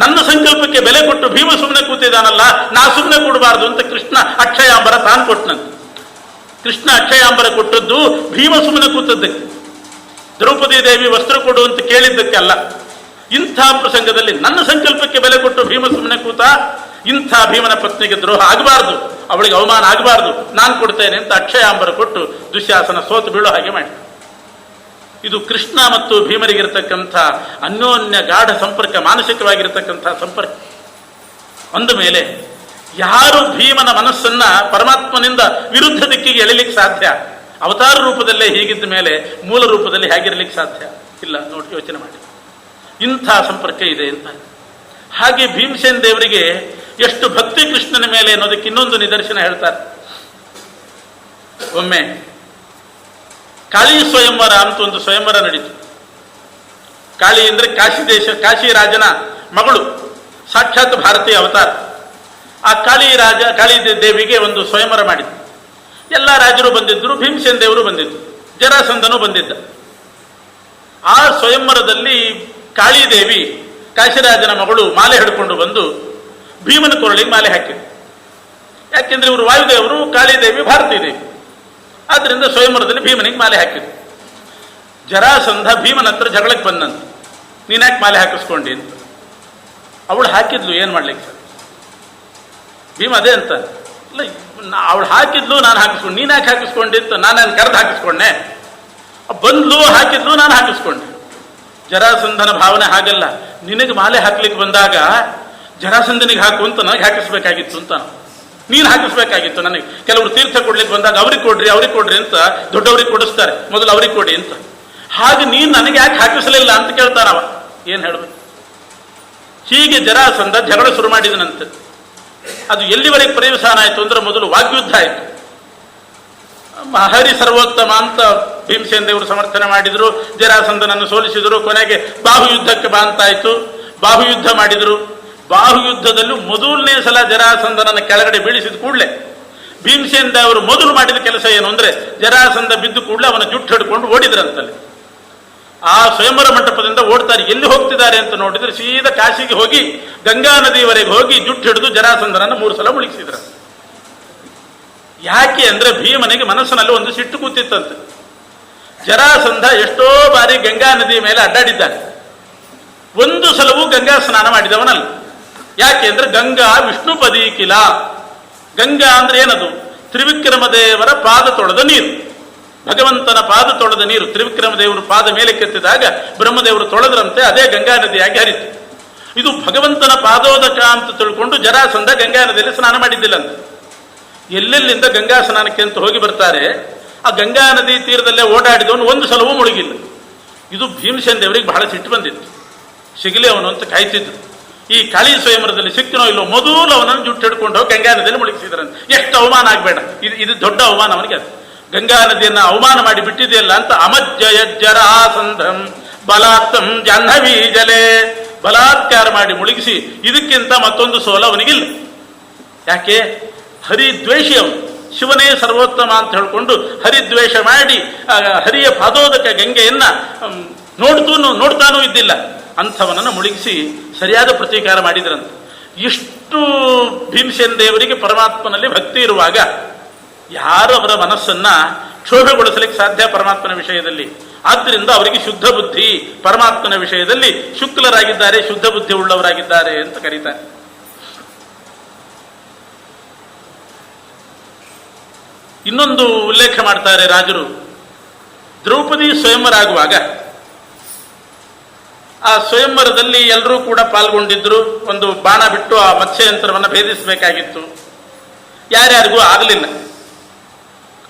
Speaker 1: ನನ್ನ ಸಂಕಲ್ಪಕ್ಕೆ ಬೆಲೆ ಕೊಟ್ಟು ಭೀಮ ಸುಮ್ಮನೆ ಕೂತಿದ್ದಾನಲ್ಲ, ನಾ ಸುಮ್ಮನೆ ಕೊಡಬಾರ್ದು ಅಂತ ಕೃಷ್ಣ ಅಕ್ಷಯಾಂಬರ ತಾನು ಕೊಟ್ಟನಂತೆ. ಕೃಷ್ಣ ಅಕ್ಷಯಾಂಬರ ಕೊಟ್ಟದ್ದು ಭೀಮ ಸುಮ್ಮನೆ ಕೂತದ್ದಕ್ಕೆ, ದ್ರೌಪದಿ ದೇವಿ ವಸ್ತ್ರ ಕೊಡು ಅಂತ ಕೇಳಿದ್ದಕ್ಕೆ ಅಲ್ಲ. ಇಂಥ ಪ್ರಸಂಗದಲ್ಲಿ ನನ್ನ ಸಂಕಲ್ಪಕ್ಕೆ ಬೆಲೆ ಕೊಟ್ಟು ಭೀಮ ಸುಮ್ಮನೆ ಕೂತ, ಇಂಥ ಭೀಮನ ಪತ್ನಿಗೆ ದ್ರೋಹ ಆಗಬಾರ್ದು, ಅವಳಿಗೆ ಅವಮಾನ ಆಗಬಾರ್ದು, ನಾನು ಕೊಡ್ತೇನೆ ಅಂತ ಅಕ್ಷಯಾಂಬರ ಕೊಟ್ಟು ದುಶ್ಯಾಸನ ಸೋತು ಬೀಳೋ ಹಾಗೆ ಮಾಡಿ. ಇದು ಕೃಷ್ಣ ಮತ್ತು ಭೀಮರಿಗಿರತಕ್ಕಂಥ ಅನ್ಯೋನ್ಯ ಗಾಢ ಸಂಪರ್ಕ, ಮಾನಸಿಕವಾಗಿರತಕ್ಕಂಥ ಸಂಪರ್ಕ. ಅಂದ ಮೇಲೆ ಯಾರು ಭೀಮನ ಮನಸ್ಸನ್ನ ಪರಮಾತ್ಮನಿಂದ ವಿರುದ್ಧ ದಿಕ್ಕಿಗೆ ಎಳಿಲಿಕ್ಕೆ ಸಾಧ್ಯ? ಅವತಾರ ರೂಪದಲ್ಲೇ ಹೀಗಿದ್ದ ಮೇಲೆ ಮೂಲ ರೂಪದಲ್ಲಿ ಹೇಗಿರ್ಲಿಕ್ಕೆ ಸಾಧ್ಯ ಇಲ್ಲ? ನೋಡಿ, ಯೋಚನೆ ಮಾಡಿ. ಇಂಥ ಸಂಪರ್ಕ ಇದೆ ಅಂತ. ಹಾಗೆ ಭೀಮಸೇನ ದೇವರಿಗೆ ಎಷ್ಟು ಭಕ್ತಿ ಕೃಷ್ಣನ ಮೇಲೆ ಅನ್ನೋದಕ್ಕೆ ಇನ್ನೊಂದು ನಿದರ್ಶನ ಹೇಳ್ತಾರೆ. ಒಮ್ಮೆ ಕಾಳಿ ಸ್ವಯಂವರ ಅಂತ ಒಂದು ಸ್ವಯಂವರ ನಡೀತು. ಕಾಳಿ ಅಂದ್ರೆ ಕಾಶಿ ರಾಜನ ಮಗಳು, ಸಾಕ್ಷಾತ್ ಭಾರತೀಯ ಅವತಾರ. ಆ ಕಾಳಿ ದೇವಿಗೆ ಒಂದು ಸ್ವಯಂವರ ಮಾಡಿದ್ರು. ಎಲ್ಲ ರಾಜರು ಬಂದಿದ್ರು, ಭೀಮಸೇನ ದೇವರು ಬಂದಿದ್ರು, ಜರಾಸಂಧನು ಬಂದಿದ್ದ. ಆ ಸ್ವಯಂವರದಲ್ಲಿ ಕಾಳಿದೇವಿ, ಕಾಶಿರಾಜನ ಮಗಳು, ಮಾಲೆ ಹಿಡ್ಕೊಂಡು ಬಂದು ಭೀಮನ ಕೊರಳಿಗೆ ಮಾಲೆ ಹಾಕಿದ್ರು. ಯಾಕೆಂದ್ರೆ ಇವರು ವಾಯುದೇವರು, ಕಾಳಿದೇವಿ ಭಾರತೀ ದೇವಿ. ಆದ್ರಿಂದ ಸ್ವಯಂವರದಲ್ಲಿ ಭೀಮನಿಗೆ ಮಾಲೆ ಹಾಕಿದ್ರು. ಜರಾಸಂಧ ಭೀಮನ ಹತ್ರ ಜಗಳಕ್ಕೆ ಬಂದಂತ, ನೀನ್ಯಾಕೆ ಮಾಲೆ ಹಾಕಿಸ್ಕೊಂಡಿ ಅಂತ. ಅವಳು ಹಾಕಿದ್ಲು, ಏನ್ ಮಾಡ್ಲಿಕ್ಕೆ ಸರ್? ಭೀಮ ಅದೇ ಅಂತ, ಇಲ್ಲ ಅವಳು ಹಾಕಿದ್ಲು, ನಾನು ಹಾಕಿಸ್ಕೊಂಡು, ನೀನ್ ಯಾಕೆ ಹಾಕಿಸ್ಕೊಂಡಿ ಅಂತ. ನಾನು ಕರೆದು ಹಾಕಿಸ್ಕೊಂಡೆ, ಬಂದ್ಲು, ಹಾಕಿದ್ಲು, ನಾನು ಹಾಕಿಸ್ಕೊಂಡೆ. ಜರಾಸಂಧನ ಭಾವನೆ ಹಾಗಲ್ಲ. ನಿನಗೆ ಮಾಲೆ ಹಾಕ್ಲಿಕ್ಕೆ ಬಂದಾಗ ಜರಾಸಂಧನಿಗೆ ಹಾಕು ಅಂತ ನನಗೆ ಹಾಕಿಸ್ಬೇಕಾಗಿತ್ತು ಅಂತ, ನೀನು ಹಾಕಿಸ್ಬೇಕಾಗಿತ್ತು ನನಗೆ. ಕೆಲವರು ತೀರ್ಥ ಕೊಡ್ಲಿಕ್ಕೆ ಬಂದಾಗ ಅವ್ರಿಗೆ ಕೊಡ್ರಿ ಅಂತ ದೊಡ್ಡವ್ರಿಗೆ ಕೊಡಿಸ್ತಾರೆ, ಮೊದಲು ಅವ್ರಿಗೆ ಕೊಡಿ ಅಂತ. ಹಾಗೆ ನೀನು ನನಗೆ ಯಾಕೆ ಹಾಕಿಸಲಿಲ್ಲ ಅಂತ ಕೇಳ್ತಾನವ. ಏನ್ ಹೇಳ್ಬೇಕು? ಹೀಗೆ ಜರಾಸಂಧ ಜಗಳ ಶುರು ಮಾಡಿದನಂತೆ. ಅದು ಎಲ್ಲಿವರೆಗೆ ಪರ್ಯವಸಾನ ಆಯ್ತು ಅಂದ್ರೆ, ಮೊದಲು ವಾಗ್ಯುದ್ಧ ಆಯ್ತು. ಹರಿ ಸರ್ವೋತ್ತಮ ಅಂತ ಭೀಮಸೇನ ದೇವರು ಸಮರ್ಥನೆ ಮಾಡಿದ್ರು, ಜರಾಸಂಧನನ್ನು ಸೋಲಿಸಿದ್ರು. ಕೊನೆಗೆ ಬಾಹುಯುದ್ಧಕ್ಕೆ ಬಾ ಅಂತಾಯ್ತು. ಬಾಹುಯುದ್ಧ ಮಾಡಿದ್ರು. ಬಾಹುಯುದ್ಧದಲ್ಲೂ ಮೊದಲನೇ ಸಲ ಜರಾಸಂಧನನ್ನು ಕೆಳಗಡೆ ಬೀಳಿಸಿದ ಕೂಡಲೇ ಭೀಮಸೇನ ದೇವರು ಮೊದಲು ಮಾಡಿದ ಕೆಲಸ ಏನು ಅಂದ್ರೆ, ಜರಾಸಂಧ ಬಿದ್ದು ಕೂಡಲೇ ಅವನ ಜುಟ್ಟು ಹಿಡ್ಕೊಂಡು ಓಡಿದ್ರಂತಲ್ಲಿ. ಆ ಸ್ವಯಂವರ ಮಂಟಪದಿಂದ ಓಡ್ತಾರೆ. ಎಲ್ಲಿ ಹೋಗ್ತಿದ್ದಾರೆ ಅಂತ ನೋಡಿದ್ರೆ, ಸೀದಾ ಕಾಶಿಗೆ ಹೋಗಿ ಗಂಗಾ ನದಿಯವರೆಗೆ ಹೋಗಿ ಜುಟ್ಟು ಹಿಡಿದು ಜರಾಸಂಧನನ್ನು 3 ಸಲ ಮುಳುಗಿಸಿದ್ರು. ಯಾಕೆ ಅಂದ್ರೆ, ಭೀಮನಿಗೆ ಮನಸ್ಸಿನಲ್ಲಿ ಒಂದು ಸಿಟ್ಟು ಕೂತಿತ್ತಂತೆ. ಜರಾಸಂಧ ಎಷ್ಟೋ ಬಾರಿ ಗಂಗಾ ನದಿಯ ಮೇಲೆ ಅಡ್ಡಾಡಿದ್ದಾನೆ, ಒಂದು ಸಲವೂ ಗಂಗಾ ಸ್ನಾನ ಮಾಡಿದವನಲ್ಲ. ಯಾಕೆ ಅಂದ್ರೆ, ಗಂಗಾ ವಿಷ್ಣು ಪದೀಕಿಲ. ಗಂಗಾ ಅಂದ್ರೆ ಏನದು? ತ್ರಿವಿಕ್ರಮ ದೇವರ ಪಾದ ತೊಳೆದ ನೀರು. ಭಗವಂತನ ಪಾದ ತೊಳೆದ ನೀರು ತ್ರಿವಿಕ್ರಮ ದೇವರು ಪಾದ ಮೇಲೆ ಕೆತ್ತಿದಾಗ ಬ್ರಹ್ಮದೇವರು ತೊಳೆದ್ರಂತೆ, ಅದೇ ಗಂಗಾ ನದಿಯಾಗಿ ಹರಿತು. ಇದು ಭಗವಂತನ ಪಾದೋದಕ ಅಂತ ತಿಳ್ಕೊಂಡು ಜರಾಸಂಧ ಗಂಗಾ ನದಿಯಲ್ಲಿ ಸ್ನಾನ ಮಾಡಿದ್ದಿಲ್ಲ ಅಂತ. ಎಲ್ಲೆಲ್ಲಿಂದ ಗಂಗಾ ಸ್ನಾನಕ್ಕೆ ಅಂತ ಹೋಗಿ ಬರ್ತಾರೆ, ಆ ಗಂಗಾ ನದಿ ತೀರದಲ್ಲೇ ಓಡಾಡಿದವನು ಒಂದು ಸಲವೂ ಮುಳುಗಿಲ್ಲ. ಇದು ಭೀಮಸೇನ ದೇವರಿಗೆ ಬಹಳ ಸಿಟ್ಟು ಬಂದಿತ್ತು. ಸಿಗಲಿ ಅವನು ಅಂತ ಕಾಯ್ತಿದ್ರು. ಈ ಕಾಳಿ ಸ್ವಯಂವರದಲ್ಲಿ ಸಿಕ್ಕಿನೋ ಇಲ್ಲೋ ಮೊದಲು ಅವನನ್ನು ಜುಟ್ಟು ಹಿಡ್ಕೊಂಡು ಹೋಗಿ ಗಂಗಾ ನದಿಯಲ್ಲಿ ಮುಳುಗಿಸಿದ್ರಂತೆ. ಎಷ್ಟು ಅವಮಾನ ಆಗಬೇಡ, ಇದು ದೊಡ್ಡ ಅವಮಾನ ಅವನಿಗೆ. ಅದು ಗಂಗಾ ನದಿಯನ್ನ ಅವಮಾನ ಮಾಡಿ ಬಿಟ್ಟಿದೆಯಲ್ಲ ಅಂತ. ಅಮಜ್ಜಯ ಜರಾಸಂಧಂ ಬಲಾತ್ತಂ ಜಾಹ್ನವೀ ಜಲೆ, ಬಲಾತ್ಕಾರ ಮಾಡಿ ಮುಳುಗಿಸಿ, ಇದಕ್ಕಿಂತ ಮತ್ತೊಂದು ಸೋಲ ಅವನಿಗಿಲ್ಲ. ಯಾಕೆ? ಹರಿದ್ವೇಷಿ ಅವನು. ಶಿವನೇ ಸರ್ವೋತ್ತಮ ಅಂತ ಹೇಳ್ಕೊಂಡು ಹರಿದ್ವೇಷ ಮಾಡಿ ಹರಿಯ ಪಾದೋದಕ ಗಂಗೆಯನ್ನ ನೋಡ್ತಾನೂ ಇದ್ದಿಲ್ಲ. ಅಂಥವನನ್ನು ಮುಳುಗಿಸಿ ಸರಿಯಾದ ಪ್ರತೀಕಾರ ಮಾಡಿದ್ರಂತೆ. ಇಷ್ಟು ಭೀಮಸೇನ ದೇವರಿಗೆ ಪರಮಾತ್ಮನಲ್ಲಿ ಭಕ್ತಿ ಇರುವಾಗ ಯಾರು ಅವರ ಮನಸ್ಸನ್ನ ಕ್ಷೋಭೆಗೊಳಿಸಲಿಕ್ಕೆ ಸಾಧ್ಯ ಪರಮಾತ್ಮನ ವಿಷಯದಲ್ಲಿ? ಆದ್ದರಿಂದ ಅವರಿಗೆ ಶುದ್ಧ ಬುದ್ಧಿ, ಪರಮಾತ್ಮನ ವಿಷಯದಲ್ಲಿ ಶುಕ್ಲರಾಗಿದ್ದಾರೆ, ಶುದ್ಧ ಬುದ್ಧಿ ಉಳ್ಳವರಾಗಿದ್ದಾರೆ ಅಂತ ಕರೀತಾರೆ. ಇನ್ನೊಂದು ಉಲ್ಲೇಖ ಮಾಡ್ತಾರೆ ರಾಜರು. ದ್ರೌಪದಿ ಸ್ವಯಂವರ ಆಗುವಾಗ ಆ ಸ್ವಯಂವರದಲ್ಲಿ ಎಲ್ಲರೂ ಕೂಡ ಪಾಲ್ಗೊಂಡಿದ್ರು. ಒಂದು ಬಾಣ ಬಿಟ್ಟು ಆ ಮತ್ಸ್ಯಯಂತ್ರವನ್ನು ಭೇದಿಸಬೇಕಾಗಿತ್ತು. ಯಾರ್ಯಾರಿಗೂ ಆಗಲಿಲ್ಲ.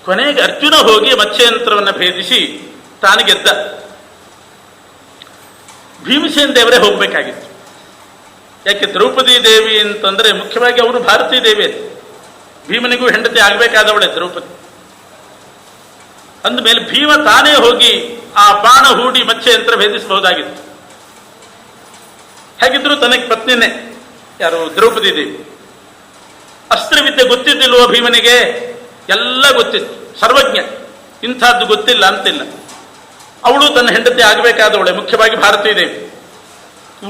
Speaker 1: ಕೊನೆಗೆ ಅರ್ಜುನ ಹೋಗಿ ಮತ್ಸ್ಯಯಂತ್ರವನ್ನು ಭೇದಿಸಿ ತಾನು ಗೆದ್ದ. ಭೀಮಸೇನ ದೇವರೇ ಹೋಗ್ಬೇಕಾಗಿತ್ತು. ಯಾಕೆ? ದ್ರೌಪದಿ ದೇವಿ ಅಂತಂದ್ರೆ ಮುಖ್ಯವಾಗಿ ಅವರು ಭಾರತೀ ದೇವಿ. ಭೀಮನಿಗೂ ಹೆಂಡತಿ ಆಗಬೇಕಾದವಳೆ ದ್ರೌಪದಿ. ಅಂದಮೇಲೆ ಭೀಮ ತಾನೇ ಹೋಗಿ ಆ ಬಾಣ ಹೂಡಿ ಮತ್ಸ್ಯಯಂತ್ರ ಭೇದಿಸಬಹುದಾಗಿತ್ತು. ಹಾಗಿದ್ರು ತನಗೆ ಪತ್ನಿನೇ ಯಾರು? ದ್ರೌಪದಿ ದೇವಿ. ಅಸ್ತ್ರವಿದ್ಯೆ ಗೊತ್ತಿದ್ದಿಲ್ವೋ ಭೀಮನಿಗೆ? ಎಲ್ಲ ಗೊತ್ತಿತ್ತು, ಸರ್ವಜ್ಞ. ಇಂಥದ್ದು ಗೊತ್ತಿಲ್ಲ ಅಂತಿಲ್ಲ. ಅವಳು ತನ್ನ ಹೆಂಡತಿ ಆಗಬೇಕಾದವಳೆ, ಮುಖ್ಯವಾಗಿ ಭಾರತೀ ದೇವಿ.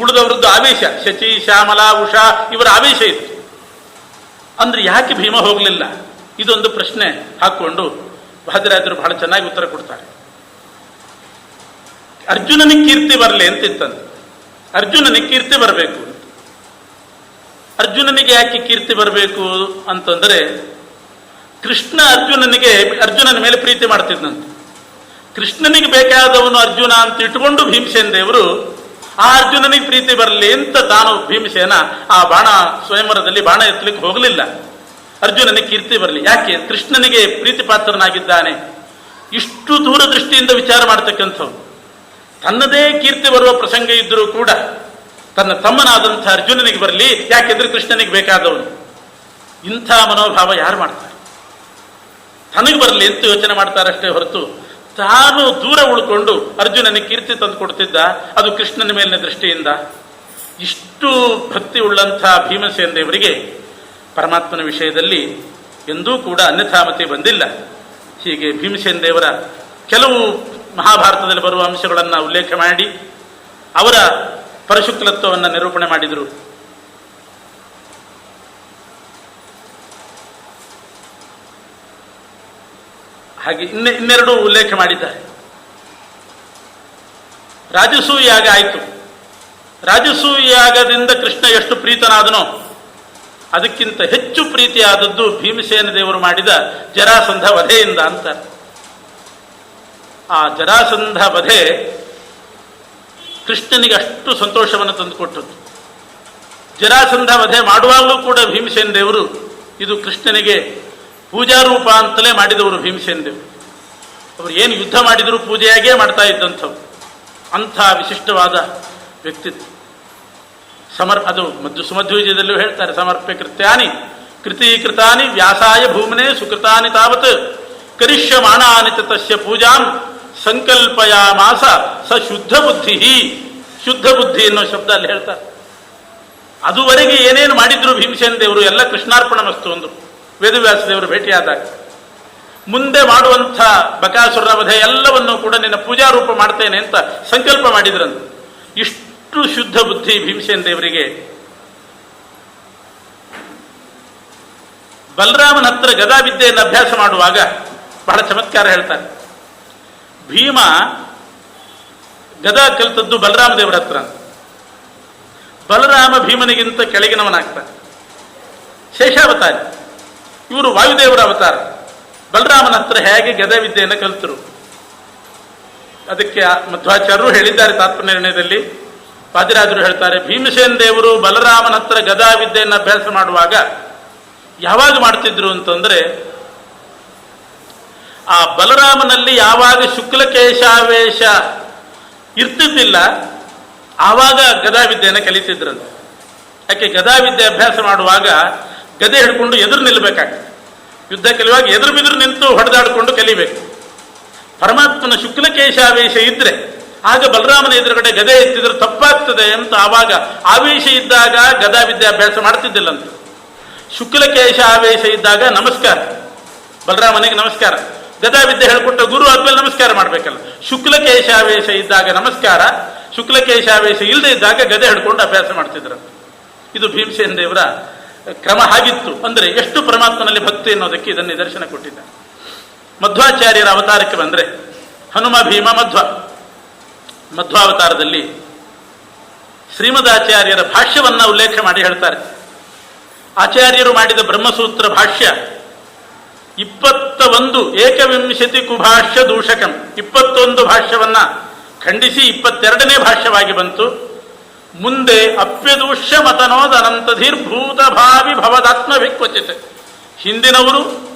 Speaker 1: ಉಳಿದವರದ್ದು ಆವೇಶ, ಶಚಿ, ಶ್ಯಾಮಲಾ, ಉಷಾ ಇವರ ಆವೇಶ ಇತ್ತು. ಅಂದ್ರೆ ಯಾಕೆ ಭೀಮ ಹೋಗಲಿಲ್ಲ? ಇದೊಂದು ಪ್ರಶ್ನೆ ಹಾಕೊಂಡು ವಾದಿರಾಜರು ಬಹಳ ಚೆನ್ನಾಗಿ ಉತ್ತರ ಕೊಡ್ತಾರೆ. ಅರ್ಜುನನಿಗೆ ಕೀರ್ತಿ ಬರಲಿ ಅಂತಿತ್ತಂತೆ. ಅರ್ಜುನನಿಗೆ ಕೀರ್ತಿ ಬರಬೇಕು. ಅರ್ಜುನನಿಗೆ ಯಾಕೆ ಕೀರ್ತಿ ಬರಬೇಕು ಅಂತಂದ್ರೆ, ಕೃಷ್ಣ ಅರ್ಜುನನ ಮೇಲೆ ಪ್ರೀತಿ ಮಾಡ್ತಿದ್ದಂತೆ. ಕೃಷ್ಣನಿಗೆ ಬೇಕಾದವನು ಅರ್ಜುನ ಅಂತ ಇಟ್ಟುಕೊಂಡು ಭೀಮಸೇನ ದೇವರು ಆ ಅರ್ಜುನನಿಗೆ ಪ್ರೀತಿ ಬರಲಿ ಅಂತ ತಾನು ಭೀಮಸೇನ ಆ ಬಾಣ ಸ್ವಯಂವರದಲ್ಲಿ ಬಾಣ ಎತ್ತಲಿಕ್ಕೆ ಹೋಗಲಿಲ್ಲ. ಅರ್ಜುನನಿಗೆ ಕೀರ್ತಿ ಬರಲಿ. ಯಾಕೆ? ಕೃಷ್ಣನಿಗೆ ಪ್ರೀತಿ ಪಾತ್ರನಾಗಿದ್ದಾನೆ. ಇಷ್ಟು ದೂರದೃಷ್ಟಿಯಿಂದ ವಿಚಾರ ಮಾಡ್ತಕ್ಕಂಥವ್ರು. ತನ್ನದೇ ಕೀರ್ತಿ ಬರುವ ಪ್ರಸಂಗ ಇದ್ದರೂ ಕೂಡ ತನ್ನ ತಮ್ಮನಾದಂಥ ಅರ್ಜುನನಿಗೆ ಬರಲಿ, ಯಾಕೆಂದ್ರೆ ಕೃಷ್ಣನಿಗೆ ಬೇಕಾದವನು. ಇಂಥ ಮನೋಭಾವ ಯಾರು ಮಾಡ್ತಾರೆ? ತನಗೆ ಬರಲಿ ಅಂತ ಯೋಚನೆ ಮಾಡ್ತಾರಷ್ಟೇ ಹೊರತು ತಾನು ದೂರ ಉಳ್ಕೊಂಡು ಅರ್ಜುನನಿಗೆ ಕೀರ್ತಿ ತಂದು ಕೊಡ್ತಿದ್ದ. ಅದು ಕೃಷ್ಣನ ಮೇಲಿನ ದೃಷ್ಟಿಯಿಂದ. ಇಷ್ಟು ಭಕ್ತಿ ಉಳ್ಳಂಥ ಭೀಮಸೇನ ದೇವರಿಗೆ ಪರಮಾತ್ಮನ ವಿಷಯದಲ್ಲಿ ಎಂದೂ ಕೂಡ ಅನ್ಯಥಾಮತಿ ಬಂದಿಲ್ಲ. ಹೀಗೆ ಭೀಮಸೇನ ದೇವರ ಕೆಲವು ಮಹಾಭಾರತದಲ್ಲಿ ಬರುವ ಅಂಶಗಳನ್ನು ಉಲ್ಲೇಖ ಮಾಡಿ ಅವರ ಪರಶುಕ್ಲತ್ವವನ್ನು ನಿರೂಪಣೆ ಮಾಡಿದರು. ಹಾಗೆ ಇನ್ನೆರಡು ಉಲ್ಲೇಖ ಮಾಡಿದ್ದಾರೆ. ರಾಜಸೂಯ ಯಾಗ ಆಯಿತು. ರಾಜಸೂಯ ಯಾಗದಿಂದ ಕೃಷ್ಣ ಎಷ್ಟು ಪ್ರೀತನಾದನೋ ಅದಕ್ಕಿಂತ ಹೆಚ್ಚು ಪ್ರೀತಿಯಾದದ್ದು ಭೀಮಸೇನ ದೇವರು ಮಾಡಿದ ಜರಾಸಂಧ ವಧೆಯಿಂದ ಅಂತಾರೆ. ಆ ಜರಾಸಂಧ ವಧೆ ಕೃಷ್ಣನಿಗೆ ಅಷ್ಟು ಸಂತೋಷವನ್ನು ತಂದುಕೊಟ್ಟದ್ದು. ಜರಾಸಂಧ ವಧೆ ಮಾಡುವಾಗಲೂ ಕೂಡ ಭೀಮಸೇನ ದೇವರು ಇದು ಕೃಷ್ಣನಿಗೆ ಪೂಜಾರೂಪ ಅಂತಲೇ ಮಾಡಿದವರು. ಭೀಮಸೇನ ದೇವರು ಅವರು ಏನು ಯುದ್ಧ ಮಾಡಿದರೂ ಪೂಜೆಯಾಗೇ ಮಾಡ್ತಾ ಇದ್ದಂಥವ್ರು. ಅಂಥ ವಿಶಿಷ್ಟವಾದ ವ್ಯಕ್ತಿತ್ವ. ಅದು ಸುಮಧ್ವಿಜಯದಲ್ಲೂ ಹೇಳ್ತಾರೆ, ಸಮರ್ಪ್ಯ ಕೃತ್ಯಾನಿ ಕೃತೀಕೃತಾನಿ ವ್ಯಾಸಾಯ ಭೂಮನೆ ಸುಕೃತಾನಿ ತಾವತ್ ಕರಿಷ್ಯಮಾಣಾನಿ ತಸ್ಯ ಪೂಜಾಂ ಸಂಕಲ್ಪಯಾಮಾಸ ಸ ಶುದ್ಧ ಬುದ್ಧಿ. ಶುದ್ಧ ಬುದ್ಧಿ ಅನ್ನೋ ಶಬ್ದ ಅಲ್ಲಿ ಹೇಳ್ತಾರೆ. ಅದುವರೆಗೆ ಏನೇನು ಮಾಡಿದ್ರು ಭೀಮಸೇನ ದೇವರು ಎಲ್ಲ ಕೃಷ್ಣಾರ್ಪಣ ವಸ್ತು ಅಂದರು ವೇದವ್ಯಾಸ ದೇವರು ಭೇಟಿಯಾದಾಗ. ಮುಂದೆ ಮಾಡುವಂಥ ಬಕಾಸುರನ ವಧೆ ಎಲ್ಲವನ್ನೂ ಕೂಡ ನಿನ್ನ ಪೂಜಾರೂಪ ಮಾಡ್ತೇನೆ ಅಂತ ಸಂಕಲ್ಪ ಮಾಡಿದ್ರಂತ. ಇಷ್ಟು ಶುದ್ಧ ಬುದ್ಧಿ ಭೀಮಸೇನ ದೇವರಿಗೆ. ಬಲರಾಮನ ಹತ್ರ ಗದಾವಿದ್ಯೆಯನ್ನು ಅಭ್ಯಾಸ ಮಾಡುವಾಗ ಬಹಳ ಚಮತ್ಕಾರ ಹೇಳ್ತಾರೆ. ಭೀಮ ಗದಾ ಕಲಿತದ್ದು ಬಲರಾಮ ದೇವರ ಹತ್ರ. ಬಲರಾಮ ಭೀಮನಿಗಿಂತ ಕೆಳಗಿನವನಾಗ್ತಾನೆ. ಶೇಷಾವತಾರಿ, ಇವರು ವಾಯುದೇವರ ಅವತಾರ. ಬಲರಾಮನ ಹತ್ರ ಹೇಗೆ ಗದಾ ವಿದ್ಯೆಯನ್ನು ಕಲಿತರು. ಅದಕ್ಕೆ ಮಧ್ವಾಚಾರ್ಯರು ಹೇಳಿದ್ದಾರೆ ತಾತ್ಪರ್ಯ ನಿರ್ಣಯದಲ್ಲಿ. ವಾದಿರಾಜರು ಹೇಳ್ತಾರೆ, ಭೀಮಸೇನ ದೇವರು ಬಲರಾಮನ ಹತ್ರ ಗದಾ ವಿದ್ಯೆಯನ್ನು ಅಭ್ಯಾಸ ಮಾಡುವಾಗ ಯಾವಾಗ ಮಾಡ್ತಿದ್ರು ಅಂತಂದ್ರೆ, ಆ ಬಲರಾಮನಲ್ಲಿ ಯಾವಾಗ ಶುಕ್ಲಕೇಶಾವೇಶ ಇರ್ತಿದ್ದಿಲ್ಲ ಆವಾಗ ಗದಾ ವಿದ್ಯೆಯನ್ನು ಕಲಿತಿದ್ರಂತೆ. ಯಾಕೆ ಗದಾ ವಿದ್ಯೆ ಅಭ್ಯಾಸ ಮಾಡುವಾಗ ಗದೆ ಹಿಡ್ಕೊಂಡು ಎದುರು ನಿಲ್ಲಬೇಕಾಗ್ತದೆ. ಯುದ್ಧ ಕಲಿಯುವಾಗ ಎದುರು ಬಿದುರು ನಿಂತು ಹೊಡೆದಾಡಿಕೊಂಡು ಕಲಿಬೇಕು. ಪರಮಾತ್ಮನ ಶುಕ್ಲಕೇಶಾವೇಶ ಇದ್ರೆ ಆಗ ಬಲರಾಮನ ಎದುರುಗಡೆ ಗದೆ ಎತ್ತಿದ್ರೆ ತಪ್ಪಾಗ್ತದೆ ಅಂತ ಆವಾಗ ಆವೇಶ ಇದ್ದಾಗ ಗದಾ ವಿದ್ಯಾಭ್ಯಾಸ ಮಾಡ್ತಿದ್ದಿಲ್ಲಂತೆ. ಶುಕ್ಲಕೇಶ ಆವೇಶ ಇದ್ದಾಗ ನಮಸ್ಕಾರ, ಬಲರಾಮನಿಗೆ ನಮಸ್ಕಾರ. ಗದಾ ವಿದ್ಯೆ ಹೇಳ್ಕೊಟ್ಟ ಗುರು ಆದ್ಮೇಲೆ ನಮಸ್ಕಾರ ಮಾಡ್ಬೇಕಲ್ಲ. ಶುಕ್ಲಕೇಶಾವೇಶ ಇದ್ದಾಗ ನಮಸ್ಕಾರ, ಶುಕ್ಲಕೇಶಾವೇಶ ಇಲ್ಲದೆ ಇದ್ದಾಗ ಗದೆ ಹಿಡ್ಕೊಂಡು ಅಭ್ಯಾಸ ಮಾಡ್ತಿದ್ರಂತೆ. ಇದು ಭೀಮಸೇನ ದೇವರ ಕ್ರಮ ಆಗಿತ್ತು. ಅಂದ್ರೆ ಎಷ್ಟು ಪರಮಾತ್ಮನಲ್ಲಿ ಭಕ್ತಿ ಅನ್ನೋದಕ್ಕೆ ಇದನ್ನು ನಿದರ್ಶನ ಕೊಟ್ಟಿದ್ದ. ಮಧ್ವಾಚಾರ್ಯರ ಅವತಾರಕ್ಕೆ ಬಂದ್ರೆ, ಹನುಮ ಭೀಮ ಮಧ್ವಾವತಾರದಲ್ಲಿ ಶ್ರೀಮದಾಚಾರ್ಯರ ಭಾಷ್ಯವನ್ನ ಉಲ್ಲೇಖ ಮಾಡಿ ಹೇಳ್ತಾರೆ. ಆಚಾರ್ಯರು ಮಾಡಿದ ಬ್ರಹ್ಮಸೂತ್ರ ಭಾಷ್ಯ 21 ಏಕವಿಂಶತಿ ಕುಭಾಷ್ಯ ದೂಷಕಂ, 21 ಭಾಷ್ಯವನ್ನ ಖಂಡಿಸಿ 22ನೇ ಭಾಷ್ಯವಾಗಿ ಬಂತು. ಮುಂದೆ ಅಪ್ಯದೂಷ್ಯ ಮತನೋದ ಅನಂತಧೀರ್ಭೂತ ಭಾವಿ ಭವದಾತ್ಮ ವಿಕ್ವಚಿತ್. ಹಿಂದಿನವರು,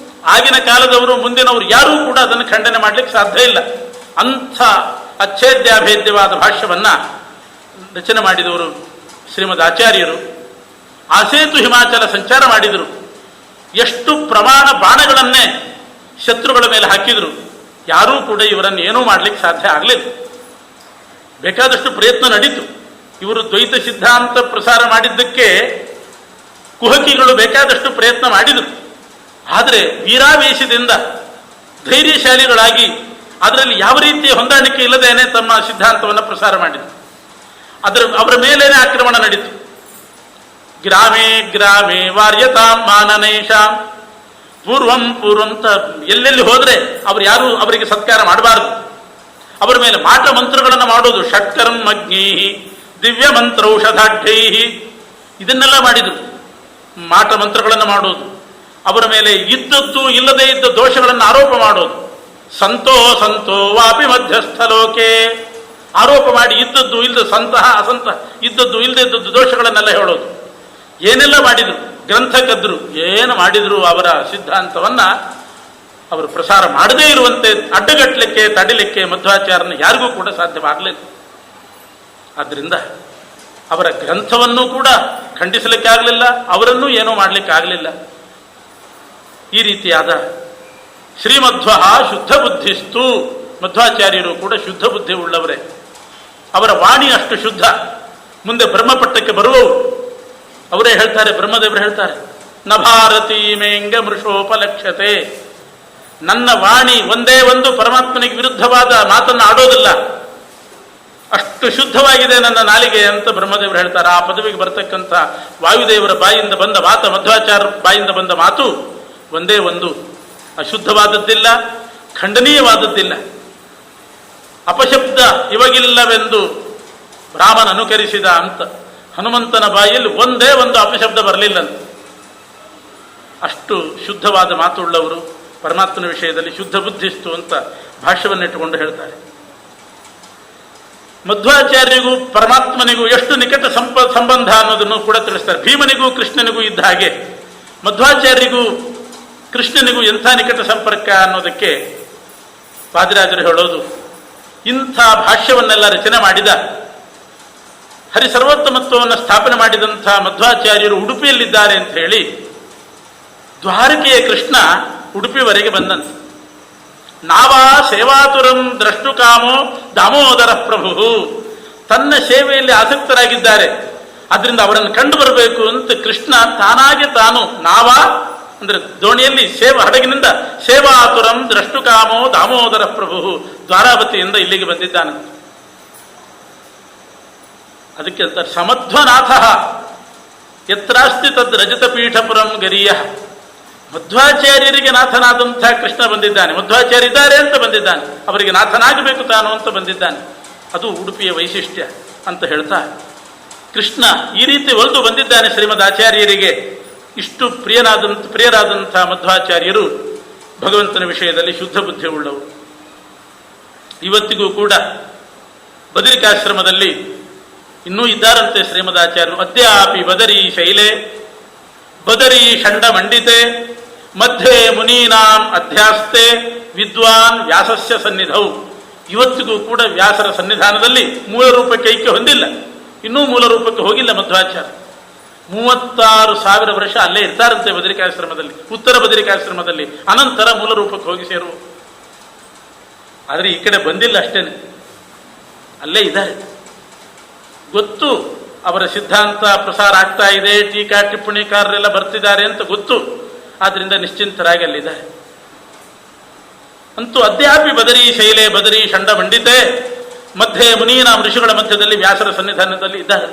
Speaker 1: ಆಗಿನ ಕಾಲದವರು, ಮುಂದಿನವರು ಯಾರೂ ಕೂಡ ಅದನ್ನು ಖಂಡನೆ ಮಾಡಲಿಕ್ಕೆ ಸಾಧ್ಯ ಇಲ್ಲ. ಅಂಥ ಅಚ್ಛೇದ್ಯಾಭೇದ್ಯವಾದ ಭಾಷ್ಯವನ್ನ ರಚನೆ ಮಾಡಿದವರು ಶ್ರೀಮದ್ ಆಚಾರ್ಯರು. ಆಸೇತು ಹಿಮಾಚಲ ಸಂಚಾರ ಮಾಡಿದರು. ಎಷ್ಟು ಪ್ರಮಾಣ ಬಾಣಗಳನ್ನೇ ಶತ್ರುಗಳ ಮೇಲೆ ಹಾಕಿದರು. ಯಾರೂ ಕೂಡ ಇವರನ್ನು ಏನೂ ಮಾಡಲಿಕ್ಕೆ ಸಾಧ್ಯ ಆಗಲಿಲ್ಲ. ಬೇಕಾದಷ್ಟು ಪ್ರಯತ್ನ ನಡೀತು. ಇವರು ದ್ವೈತ ಸಿದ್ಧಾಂತ ಪ್ರಸಾರ ಮಾಡಿದ್ದಕ್ಕೆ ಕುಹಕಿಗಳು ಬೇಕಾದಷ್ಟು ಪ್ರಯತ್ನ ಮಾಡಿದರು. ಆದರೆ ವೀರಾವೇಶದಿಂದ ಧೈರ್ಯಶಾಲಿಗಳಾಗಿ ಅದರಲ್ಲಿ ಯಾವ ರೀತಿಯ ಹೊಂದಾಣಿಕೆ ಇಲ್ಲದೇನೆ ತಮ್ಮ ಸಿದ್ಧಾಂತವನ್ನು ಪ್ರಸಾರ ಮಾಡಿದರು. ಅವರ ಮೇಲೇನೆ ಆಕ್ರಮಣ ನಡೀತು. ಗ್ರಾಮೇ ಗ್ರಾಮೇ ವಾರ್ಯತಾಂ ಮಾನನೇಶಾಂ, ಪೂರ್ವಂತ ಎಲ್ಲೆಲ್ಲಿ ಹೋದ್ರೆ ಅವ್ರು ಯಾರು ಅವರಿಗೆ ಸತ್ಕಾರ ಮಾಡಬಾರದು. ಅವರ ಮೇಲೆ ಮಾಟ ಮಂತ್ರಗಳನ್ನು ಮಾಡೋದು. ಷಟ್ಕರ್ಮ ಅಗ್ನೇಹಿ ದಿವ್ಯ ಮಂತ್ರೌಷಧಾಢ್ಯೈಹಿ, ಇದನ್ನೆಲ್ಲ ಮಾಡಿದರು. ಮಾಟ ಮಂತ್ರಗಳನ್ನು ಮಾಡೋದು, ಅವರ ಮೇಲೆ ಇದ್ದದ್ದು ಇಲ್ಲದೇ ಇದ್ದ ದೋಷಗಳನ್ನು ಆರೋಪ ಮಾಡೋದು. ಸಂತೋ ವಾಪಿ ಮಧ್ಯಸ್ಥಲೋಕೆ, ಆರೋಪ ಮಾಡಿ ಇದ್ದದ್ದು ಇಲ್ಲದ ಸಂತಹ ಅಸಂತಹ ಇದ್ದದ್ದು ಇಲ್ಲದೆ ಇದ್ದದ್ದು ದೋಷಗಳನ್ನೆಲ್ಲ ಹೇಳೋದು. ಏನೆಲ್ಲ ಮಾಡಿದ್ರು, ಗ್ರಂಥ ಕದ್ರು, ಏನು ಮಾಡಿದ್ರು ಅವರ ಸಿದ್ಧಾಂತವನ್ನ ಅವರು ಪ್ರಸಾರ ಮಾಡದೇ ಇರುವಂತೆ ಅಡ್ಡಗಟ್ಟಲಿಕ್ಕೆ ತಡಿಲಿಕ್ಕೆ ಮಧ್ವಾಚಾರ್ಯನ ಯಾರಿಗೂ ಕೂಡ ಸಾಧ್ಯವಾಗಲಿಲ್ಲ. ಆದ್ದರಿಂದ ಅವರ ಗ್ರಂಥವನ್ನು ಕೂಡ ಖಂಡಿಸಲಿಕ್ಕೆ ಆಗಲಿಲ್ಲ, ಅವರನ್ನೂ ಏನೂ ಮಾಡಲಿಕ್ಕೆ ಆಗಲಿಲ್ಲ. ಈ ರೀತಿಯಾದ ಶ್ರೀಮಧ್ವ ಶುದ್ಧ ಬುದ್ಧಿಸ್ತು, ಮಧ್ವಾಚಾರ್ಯರು ಕೂಡ ಶುದ್ಧ ಬುದ್ಧಿ ಉಳ್ಳವರೇ. ಅವರ ವಾಣಿ ಅಷ್ಟು ಶುದ್ಧ. ಮುಂದೆ ಬ್ರಹ್ಮಪಟ್ಟಕ್ಕೆ ಬರುವವು ಅವರೇ ಹೇಳ್ತಾರೆ, ಬ್ರಹ್ಮದೇವರು ಹೇಳ್ತಾರೆ, ನ ಭಾರತೀ ಮೇಂಗ ಮೃಷೋಪಲಕ್ಷ್ಯತೆ, ನನ್ನ ವಾಣಿ ಒಂದೇ ಒಂದು ಪರಮಾತ್ಮನಿಗೆ ವಿರುದ್ಧವಾದ ಮಾತನ್ನು ಆಡೋದಿಲ್ಲ, ಅಷ್ಟು ಶುದ್ಧವಾಗಿದೆ ನನ್ನ ನಾಲಿಗೆ ಅಂತ ಬ್ರಹ್ಮದೇವರು ಹೇಳ್ತಾರೆ. ಆ ಪದವಿಗೆ ಬರ್ತಕ್ಕಂಥ ವಾಯುದೇವರ ಬಾಯಿಂದ ಬಂದ ಮಾತು, ಮಧ್ವಾಚಾರ್ಯ ಬಾಯಿಂದ ಬಂದ ಮಾತು ಒಂದೇ ಒಂದು, ಅಶುದ್ಧವಾದದ್ದಿಲ್ಲ, ಖಂಡನೀಯವಾದದ್ದಿಲ್ಲ. ಅಪಶಬ್ದ ಇವಾಗಿಲ್ಲವೆಂದು ರಾಮನ ಅನುಕರಿಸಿದ ಅಂತ ಹನುಮಂತನ ಬಾಯಲ್ಲಿ ಒಂದೇ ಒಂದು ಅಪಶಬ್ದ ಬರಲಿಲ್ಲಂತ. ಅಷ್ಟು ಶುದ್ಧವಾದ ಮಾತುಳ್ಳವರು ಪರಮಾತ್ಮನ ವಿಷಯದಲ್ಲಿ. ಶುದ್ಧ ಬುದ್ಧಿಸ್ತು ಅಂತ ಭಾಷ್ಯವನ್ನಿಟ್ಟುಕೊಂಡು ಹೇಳ್ತಾರೆ. ಮಧ್ವಾಚಾರ್ಯರಿಗೂ ಪರಮಾತ್ಮನಿಗೂ ಎಷ್ಟು ನಿಕಟ ಸಂಬಂಧ ಅನ್ನೋದನ್ನು ಕೂಡ ತಿಳಿಸ್ತಾರೆ. ಭೀಮನಿಗೂ ಕೃಷ್ಣನಿಗೂ ಇದ್ದ ಹಾಗೆ ಮಧ್ವಾಚಾರ್ಯರಿಗೂ ಕೃಷ್ಣನಿಗೂ ಎಂಥ ನಿಕಟ ಸಂಪರ್ಕ ಅನ್ನೋದಕ್ಕೆ ವಾದಿರಾಜರು ಹೇಳೋದು, ಇಂಥ ಭಾಷ್ಯವನ್ನೆಲ್ಲ ರಚನೆ ಮಾಡಿದ ಹರಿಸರ್ವೋತ್ತಮತ್ವವನ್ನು ಸ್ಥಾಪನೆ ಮಾಡಿದಂಥ ಮಧ್ವಾಚಾರ್ಯರು ಉಡುಪಿಯಲ್ಲಿದ್ದಾರೆ ಅಂತ ಹೇಳಿ ದ್ವಾರಕೆಯ ಕೃಷ್ಣ ಉಡುಪಿವರೆಗೆ ಬಂದಂತೆ. ನಾವಾ ಸೇವಾತುರಂ ದ್ರಷ್ಟುಕಾಮೋ ದಾಮೋದರ ಪ್ರಭು, ತನ್ನ ಸೇವೆಯಲ್ಲಿ ಆಸಕ್ತರಾಗಿದ್ದಾರೆ, ಅದರಿಂದ ಅವರನ್ನು ಕಂಡು ಬರಬೇಕು ಅಂತ ಕೃಷ್ಣ ತಾನಾಗೆ ತಾನು ನಾವಾ ಅಂದ್ರೆ ದೋಣಿಯಲ್ಲಿ ಹಡಗಿನಿಂದ ಸೇವಾತುರಂ ದ್ರಷ್ಟುಕಾಮೋ ದಾಮೋದರ ಪ್ರಭು ದ್ವಾರಾವತಿಯಿಂದ ಇಲ್ಲಿಗೆ ಬಂದಿದ್ದಾನೆ. ಅದಕ್ಕೆ ಅಂತಾರೆ ಸಮಧ್ವನಾಥ ಯತ್ರಾಸ್ತಿ ತದ್ ರಜತ ಪೀಠಪುರಂ ಗರಿಯ. ಮಧ್ವಾಚಾರ್ಯರಿಗೆ ನಾಥನಾದಂಥ ಕೃಷ್ಣ ಬಂದಿದ್ದಾನೆ, ಮಧ್ವಾಚಾರ್ಯ ಇದ್ದಾರೆ ಅಂತ ಬಂದಿದ್ದಾನೆ, ಅವರಿಗೆ ನಾಥನಾಗಬೇಕು ತಾನು ಅಂತ ಬಂದಿದ್ದಾನೆ. ಅದು ಉಡುಪಿಯ ವೈಶಿಷ್ಟ್ಯ ಅಂತ ಹೇಳ್ತಾ ಕೃಷ್ಣ ಈ ರೀತಿ ಒಲಿದು ಬಂದಿದ್ದಾನೆ ಶ್ರೀಮದ್ ಆಚಾರ್ಯರಿಗೆ. ಇಷ್ಟು ಪ್ರಿಯರಾದಂಥ ಮಧ್ವಾಚಾರ್ಯರು ಭಗವಂತನ ವಿಷಯದಲ್ಲಿ ಶುದ್ಧ ಬುದ್ಧಿ ಉಳ್ಳವರು. ಇವತ್ತಿಗೂ ಕೂಡ ಬದರಿಕಾಶ್ರಮದಲ್ಲಿ ಇನ್ನೂ ಇದ್ದಾರಂತೆ ಶ್ರೀಮದಾಚಾರ್ಯರು. ಅದ್ಯಾಪಿ ಬದರಿ ಶೈಲೆ ಬದರಿ ಷಂಡ ಮಂಡಿತೆ ಮಧ್ಯೆ ಮುನೀನಾಂ ಅಧ್ಯಾಸ್ತೆ ವಿದ್ವಾನ್ ವ್ಯಾಸಸ್ಯ ಸನ್ನಿಧೌ. ಇವತ್ತಿಗೂ ಕೂಡ ವ್ಯಾಸರ ಸನ್ನಿಧಾನದಲ್ಲಿ ಮೂಲ ರೂಪಕ್ಕೆ ಐಕ್ಯ ಹೊಂದಿಲ್ಲ, ಇನ್ನೂ ಮೂಲ ರೂಪಕ್ಕೆ ಹೋಗಿಲ್ಲ ಮಧ್ವಾಚಾರ್ಯ. 36,000 ವರ್ಷ ಅಲ್ಲೇ ಇರ್ತಾರಂತೆ ಬದರಿಕಾಶ್ರಮದಲ್ಲಿ, ಉತ್ತರ ಬದರಿಕಾಶ್ರಮದಲ್ಲಿ. ಅನಂತರ ಮೂಲ ರೂಪಕ್ಕೆ ಹೋಗಿ ಸೇರು. ಆದರೆ ಈ ಕಡೆ ಬಂದಿಲ್ಲ ಅಷ್ಟೇನೆ, ಅಲ್ಲೇ ಇದ್ದಾರೆ. ಗೊತ್ತು ಅವರ ಸಿದ್ಧಾಂತ ಪ್ರಸಾರ ಆಗ್ತಾ ಇದೆ, ಟೀಕಾ ಟಿಪ್ಪಣಿಕಾರರೆಲ್ಲ ಬರ್ತಿದ್ದಾರೆ ಅಂತ ಗೊತ್ತು. ಆದ್ರಿಂದ ನಿಶ್ಚಿಂತರಾಗಿ ಅಲ್ಲಿದ್ದಾರೆ. ಅಂತೂ ಅದ್ಯಾಪಿ ಬದರಿ ಶೈಲೆ ಬದರಿ ಷಂಡ ಮಂಡಿತೆ ಮಧ್ಯೆ ಮುನೀನ ಋಷಿಗಳ ಮಧ್ಯದಲ್ಲಿ ವ್ಯಾಸರ ಸನ್ನಿಧಾನದಲ್ಲಿ ಇದ್ದಾರೆ.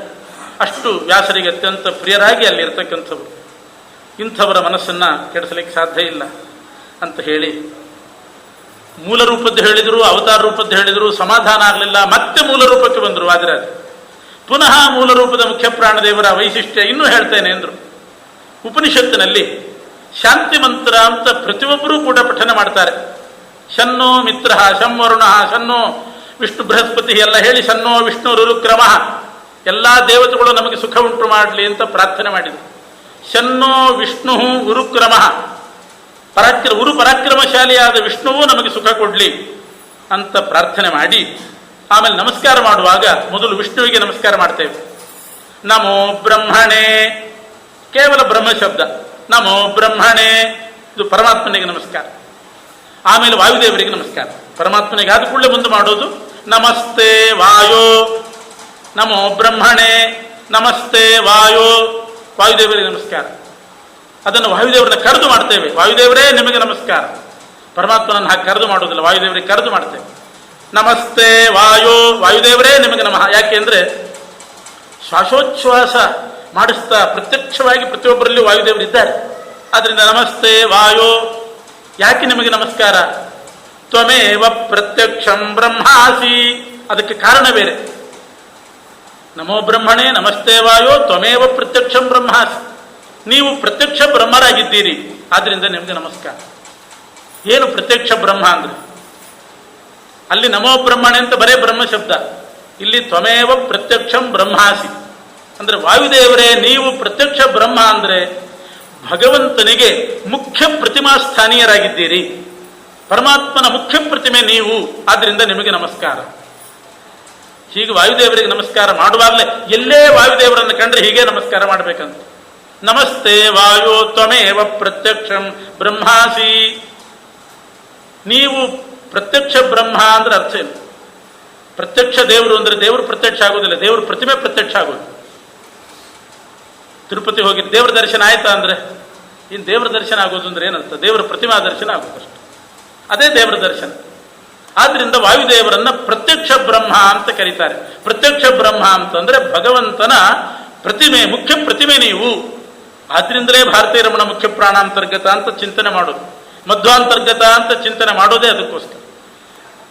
Speaker 1: ಅಷ್ಟು ವ್ಯಾಸರಿಗೆ ಅತ್ಯಂತ ಪ್ರಿಯರಾಗಿ ಅಲ್ಲಿರ್ತಕ್ಕಂಥವ್ರು. ಇಂಥವರ ಮನಸ್ಸನ್ನ ಕೆಡಿಸಲಿಕ್ಕೆ ಸಾಧ್ಯ ಇಲ್ಲ ಅಂತ ಹೇಳಿ ಮೂಲ ರೂಪದ್ದು ಹೇಳಿದ್ರು, ಅವತಾರ ರೂಪದ್ದು ಹೇಳಿದ್ರು, ಸಮಾಧಾನ ಆಗಲಿಲ್ಲ. ಮತ್ತೆ ಮೂಲ ರೂಪಕ್ಕೆ ಬಂದರು ವಾದಿರಾಜ. ಪುನಃ ಮೂಲ ರೂಪದ ಮುಖ್ಯ ಪ್ರಾಣದೇವರ ವೈಶಿಷ್ಟ್ಯ ಇನ್ನೂ ಹೇಳ್ತೇನೆ ಎಂದರು. ಉಪನಿಷತ್ತಿನಲ್ಲಿ ಶಾಂತಿ ಮಂತ್ರ ಅಂತ ಪ್ರತಿಯೊಬ್ಬರೂ ಕೂಡ ಪಠನ ಮಾಡ್ತಾರೆ. ಶನ್ನೋ ಮಿತ್ರ ಶಂ ವರುಣ ಶನ್ನೋ ವಿಷ್ಣು ಬೃಹಸ್ಪತಿ ಎಲ್ಲ ಹೇಳಿ ಶನ್ನೋ ವಿಷ್ಣು ರುರುಕ್ರಮ, ಎಲ್ಲಾ ದೇವತೆಗಳು ನಮಗೆ ಸುಖ ಉಂಟು ಮಾಡಲಿ ಅಂತ ಪ್ರಾರ್ಥನೆ ಮಾಡಿದರು. ಶನ್ನೋ ವಿಷ್ಣು ಉರುಕ್ರಮ, ಉರು ಪರಾಕ್ರಮಶಾಲಿಯಾದ ವಿಷ್ಣುವು ನಮಗೆ ಸುಖ ಕೊಡ್ಲಿ ಅಂತ ಪ್ರಾರ್ಥನೆ ಮಾಡಿ ಆಮೇಲೆ ನಮಸ್ಕಾರ ಮಾಡುವಾಗ ಮೊದಲು ವಿಷ್ಣುವಿಗೆ ನಮಸ್ಕಾರ ಮಾಡ್ತೇವೆ. ನಮೋ ಬ್ರಹ್ಮಣೇ, ಕೇವಲ ಬ್ರಹ್ಮ ಶಬ್ದ. ನಮೋ ಬ್ರಹ್ಮಣೇ, ಇದು ಪರಮಾತ್ಮನಿಗೆ ನಮಸ್ಕಾರ. ಆಮೇಲೆ ವಾಯುದೇವರಿಗೆ ನಮಸ್ಕಾರ. ಪರಮಾತ್ಮನಿಗೆ ಆದ ಕೂಡಲೇ ಮುಂದೆ ಮಾಡೋದು ನಮಸ್ತೆ ವಾಯೋ, ನಮೋ ಬ್ರಹ್ಮಣೇ ನಮಸ್ತೆ ವಾಯೋ, ವಾಯುದೇವರಿಗೆ ನಮಸ್ಕಾರ. ಅದನ್ನು ವಾಯುದೇವರನ್ನ ಕರೆದು ಮಾಡ್ತೇವೆ. ವಾಯುದೇವರೇ ನಿಮಗೆ ನಮಸ್ಕಾರ. ಪರಮಾತ್ಮನನ್ನು ಹಾಗೆ ಕರೆದು ಮಾಡೋದಿಲ್ಲ, ವಾಯುದೇವರಿಗೆ ಕರೆದು ಮಾಡ್ತೇವೆ. ನಮಸ್ತೆ ವಾಯೋ, ವಾಯುದೇವರೇ ನಿಮಗೆ ನಮಃ. ಯಾಕೆಂದ್ರೆ ಶ್ವಾಸೋಚ್ಛ್ವಾಸ ಮಾಡಿಸ್ತಾ ಪ್ರತ್ಯಕ್ಷವಾಗಿ ಪ್ರತಿಯೊಬ್ಬರಲ್ಲಿ ವಾಯುದೇವರಿದ್ದಾರೆ. ಆದ್ರಿಂದ ನಮಸ್ತೆ ವಾಯೋ. ಯಾಕೆ ನಿಮಗೆ ನಮಸ್ಕಾರ? ತ್ವಮೇವ ಪ್ರತ್ಯಕ್ಷಂ ಬ್ರಹ್ಮಾಸಿ, ಅದಕ್ಕೆ ಕಾರಣ ಬೇರೆ. ನಮೋ ಬ್ರಹ್ಮಣೇ ನಮಸ್ತೆ ವಾಯೋ ತ್ವಮೇವ ಪ್ರತ್ಯಕ್ಷಂ ಬ್ರಹ್ಮಾಸಿ, ನೀವು ಪ್ರತ್ಯಕ್ಷ ಬ್ರಹ್ಮರಾಗಿದ್ದೀರಿ, ಆದ್ರಿಂದ ನಿಮಗೆ ನಮಸ್ಕಾರ. ಏನು ಪ್ರತ್ಯಕ್ಷ ಬ್ರಹ್ಮ ಅಂದ್ರೆ? ಅಲ್ಲಿ ನಮೋ ಬ್ರಹ್ಮಣೆ ಅಂತ ಬರೇ ಬ್ರಹ್ಮ ಶಬ್ದ, ಇಲ್ಲಿ ತ್ವಮೇವ ಪ್ರತ್ಯಕ್ಷಂ ಬ್ರಹ್ಮಾಸಿ ಅಂದ್ರೆ ವಾಯುದೇವರೇ ನೀವು ಪ್ರತ್ಯಕ್ಷ ಬ್ರಹ್ಮ ಅಂದ್ರೆ ಭಗವಂತನಿಗೆ ಮುಖ್ಯ ಪ್ರತಿಮಾ ಸ್ಥಾನೀಯರಾಗಿದ್ದೀರಿ. ಪರಮಾತ್ಮನ ಮುಖ್ಯ ಪ್ರತಿಮೆ ನೀವು, ಆದ್ರಿಂದ ನಿಮಗೆ ನಮಸ್ಕಾರ. ಹೀಗೆ ವಾಯುದೇವರಿಗೆ ನಮಸ್ಕಾರ ಮಾಡುವಾಗಲೇ ಎಲ್ಲೇ ವಾಯುದೇವರನ್ನು ಕಂಡ್ರೆ ಹೀಗೆ ನಮಸ್ಕಾರ ಮಾಡಬೇಕಂತ. ನಮಸ್ತೆ ವಾಯೋ ತ್ವಮೇವ ಪ್ರತ್ಯಕ್ಷಂ ಬ್ರಹ್ಮಾಸಿ, ನೀವು ಪ್ರತ್ಯಕ್ಷ ಬ್ರಹ್ಮ ಅಂದ್ರೆ ಅರ್ಥ ಏನು? ಪ್ರತ್ಯಕ್ಷ ದೇವರು ಅಂದ್ರೆ ದೇವರು ಪ್ರತ್ಯಕ್ಷ ಆಗೋದಿಲ್ಲ, ದೇವರು ಪ್ರತಿಮೆ ಪ್ರತ್ಯಕ್ಷ ಆಗೋದು. ತಿರುಪತಿ ಹೋಗಿ ದೇವರ ದರ್ಶನ ಆಯ್ತಾ ಅಂದ್ರೆ ಇನ್ನು ದೇವರ ದರ್ಶನ ಆಗೋದು ಅಂದ್ರೆ ಏನಂತ? ದೇವರ ಪ್ರತಿಮಾ ದರ್ಶನ ಆಗೋದಷ್ಟು, ಅದೇ ದೇವರ ದರ್ಶನ. ಆದ್ರಿಂದ ವಾಯುದೇವರನ್ನ ಪ್ರತ್ಯಕ್ಷ ಬ್ರಹ್ಮ ಅಂತ ಕರೀತಾರೆ. ಪ್ರತ್ಯಕ್ಷ ಬ್ರಹ್ಮ ಅಂತಂದ್ರೆ ಭಗವಂತನ ಪ್ರತಿಮೆ, ಮುಖ್ಯ ಪ್ರತಿಮೆ ನೀವು. ಆದ್ರಿಂದಲೇ ಭಾರತೀಯ ರಮಣ ಮುಖ್ಯ ಪ್ರಾಣಾಂತರ್ಗತ ಅಂತ ಚಿಂತನೆ ಮಾಡೋದು, ಮಧ್ವಾಂತರ್ಗತ ಅಂತ ಚಿಂತನೆ ಮಾಡೋದೇ ಅದಕ್ಕೋಸ್ಕರ.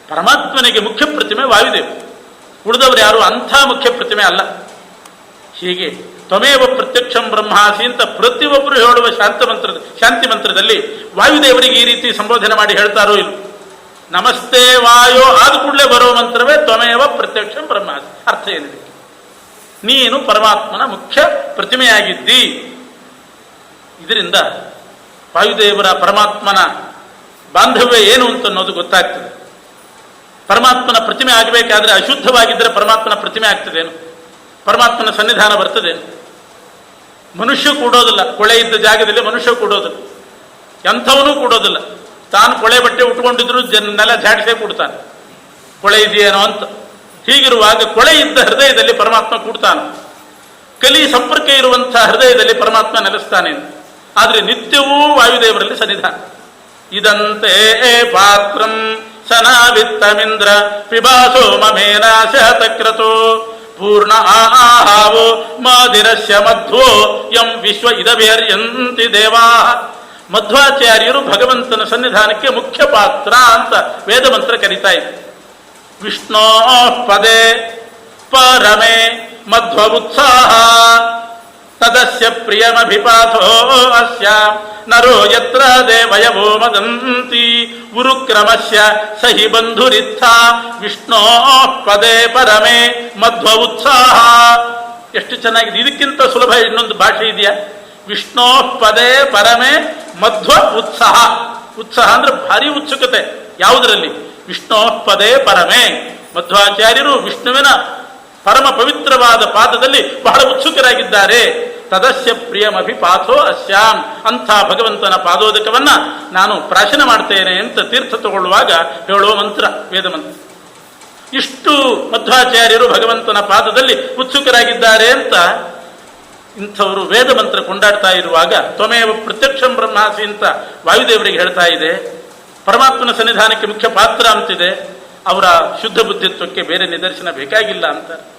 Speaker 1: ಪರಮಾತ್ಮನಿಗೆ ಮುಖ್ಯ ಪ್ರತಿಮೆ ವಾಯುದೇವ, ಉಳಿದವರು ಯಾರು ಅಂಥ ಮುಖ್ಯ ಪ್ರತಿಮೆ ಅಲ್ಲ. ಹೀಗೆ ತ್ವಮೇವ ಪ್ರತ್ಯಕ್ಷಂ ಬ್ರಹ್ಮಾಸಿ ಅಂತ ಪ್ರತಿಯೊಬ್ಬರು ಹೇಳುವ ಶಾಂತಿ ಮಂತ್ರದಲ್ಲಿ ವಾಯುದೇವರಿಗೆ ಈ ರೀತಿ ಸಂಬೋಧನೆ ಮಾಡಿ ಹೇಳ್ತಾರೋ ಇಲ್ಲ. ನಮಸ್ತೆ ವಾಯೋ ಆದ ಕೂಡಲೇ ಬರುವ ಮಂತ್ರವೇ ತ್ವಮೇವ ಪ್ರತ್ಯಕ್ಷಂ ಬ್ರಹ್ಮಾಸಿ. ಅರ್ಥ ಏನಿದೆ? ನೀನು ಪರಮಾತ್ಮನ ಮುಖ್ಯ ಪ್ರತಿಮೆಯಾಗಿದ್ದಿ. ಇದರಿಂದ ವಾಯುದೇವರ ಪರಮಾತ್ಮನ ಬಾಂಧವ್ಯ ಏನು ಅಂತ ಅನ್ನೋದು ಗೊತ್ತಾಗ್ತದೆ. ಪರಮಾತ್ಮನ ಪ್ರತಿಮೆ ಆಗಬೇಕಾದ್ರೆ ಅಶುದ್ಧವಾಗಿದ್ದರೆ ಪರಮಾತ್ಮನ ಪ್ರತಿಮೆ ಆಗ್ತದೇನು? ಪರಮಾತ್ಮನ ಸನ್ನಿಧಾನ ಬರ್ತದೇನು? ಮನುಷ್ಯ ಕೂಡೋದಿಲ್ಲ. ಕೊಳೆ ಇದ್ದ ಜಾಗದಲ್ಲಿ ಮನುಷ್ಯ ಕೂಡೋದಿಲ್ಲ, ಎಂಥವನೂ ಕೂಡೋದಿಲ್ಲ. ತಾನು ಕೊಳೆ ಬಟ್ಟೆ ಉಟ್ಕೊಂಡಿದ್ರು ನೆಲ ಝಾಡಿಸೇ ಕೂಡ್ತಾನೆ, ಕೊಳೆ ಇದೆಯೇನೋ ಅಂತ. ಹೀಗಿರುವಾಗ ಕೊಳೆ ಇದ್ದ ಹೃದಯದಲ್ಲಿ ಪರಮಾತ್ಮ ಕೂಡ್ತಾನೆ. ಕಲಿ ಸಂಪರ್ಕ ಇರುವಂತಹ ಹೃದಯದಲ್ಲಿ ಪರಮಾತ್ಮ ನೆಲೆಸ್ತಾನೆ. ಆದ್ರೆ ನಿತ್ಯವೂ ವಾಯುದೇವರಲ್ಲಿ ಸನ್ನಿಧಾನ. ಇದಂತೆ ಪಾತ್ರಂ ಸನಾವಿತ್ತಮಿಂದ್ರ ಪಿಬಾಸೋ ಮಮೇನಾಶತಕ್ರತೋ ಪೂರ್ಣ ಆಹಾವೋ ಮಾದಿರಸ್ಯ ಮಧ್ವೋ ಯಂ ವಿಶ್ವ ಇದಬೇರ್ಯಂತಿ ದೇವಾ. ಮಧ್ವಾಚಾರ್ಯರು ಭಗವಂತನ ಸನ್ನಿಧಾನಕ್ಕೆ ಮುಖ್ಯ ಪಾತ್ರ ಅಂತ ವೇದ ಮಂತ್ರ ಕರೀತಾ ಇದೆ. ವಿಷ್ಣೋ ಪದೇ ಪರಮೇ ಮಧ್ವ ಉತ್ಸಾಹ ತದಸ್ಯ ಪ್ರಿಯಮಭಿಪಾಥೋ ಅಸ್ಯ ನರೋ ಯತ್ರ ದೇವಯವೋ ಮದಂತಿ ಗುರುಕ್ರಮಸ್ಯ ಸಹಿ ಬಂಧುರಿತ್ಥ ವಿಷ್ಣೋ ಪದೇ ಪರಮೇ ಮಧ್ವ ಉತ್ಸಾಹ. ಎಷ್ಟು ಚೆನ್ನಾಗಿದೆ! ಇದಕ್ಕಿಂತ ಸುಲಭ ಇನ್ನೊಂದು ಭಾಷೆ ಇದೆಯಾ? ವಿಷ್ಣೋ ಪದೇ ಪರಮೇ ಮಧ್ವ ಉತ್ಸಾಹ. ಉತ್ಸಾಹ ಅಂದ್ರೆ ಭಾರಿ ಉತ್ಸುಕತೆ. ಯಾವುದರಲ್ಲಿ? ವಿಷ್ಣೋ ಪದೇ ಪರಮೇ. ಮಧ್ವಾಚಾರ್ಯರು ವಿಷ್ಣುವಿನ ಪರಮ ಪವಿತ್ರವಾದ ಪಾದದಲ್ಲಿ ಬಹಳ ಉತ್ಸುಕರಾಗಿದ್ದಾರೆ. ತದಸ್ಯ ಪ್ರಿಯಮಭಿಪಾಥೋ ಅಸ್ಯಾಂ. ಅಂಥ ಭಗವಂತನ ಪಾದೋದಕವನ್ನ ನಾನು ಪ್ರಾಶನ ಮಾಡ್ತೇನೆ ಅಂತ ತೀರ್ಥ ತಗೊಳ್ಳುವಾಗ ಹೇಳೋ ಮಂತ್ರ, ವೇದ ಮಂತ್ರ. ಇಷ್ಟು ಮಧ್ವಾಚಾರ್ಯರು ಭಗವಂತನ ಪಾದದಲ್ಲಿ ಉತ್ಸುಕರಾಗಿದ್ದಾರೆ ಅಂತ ಇಂಥವರು ವೇದ ಮಂತ್ರ ಕೊಂಡಾಡ್ತಾ ಇರುವಾಗ ತ್ವಮೇವ ಪ್ರತ್ಯಕ್ಷಂ ಬ್ರಹ್ಮಾಸಿ ಅಂತ ವಾಯುದೇವರಿಗೆ ಹೇಳ್ತಾ ಇದೆ. ಪರಮಾತ್ಮನ ಸನ್ನಿಧಾನಕ್ಕೆ ಮುಖ್ಯ ಪಾತ್ರ ಅಂತಿದೆ. ಅವರ ಶುದ್ಧ ಬುದ್ಧಿತ್ವಕ್ಕೆ ಬೇರೆ ನಿದರ್ಶನ ಬೇಕಾಗಿಲ್ಲ ಅಂತಾರೆ.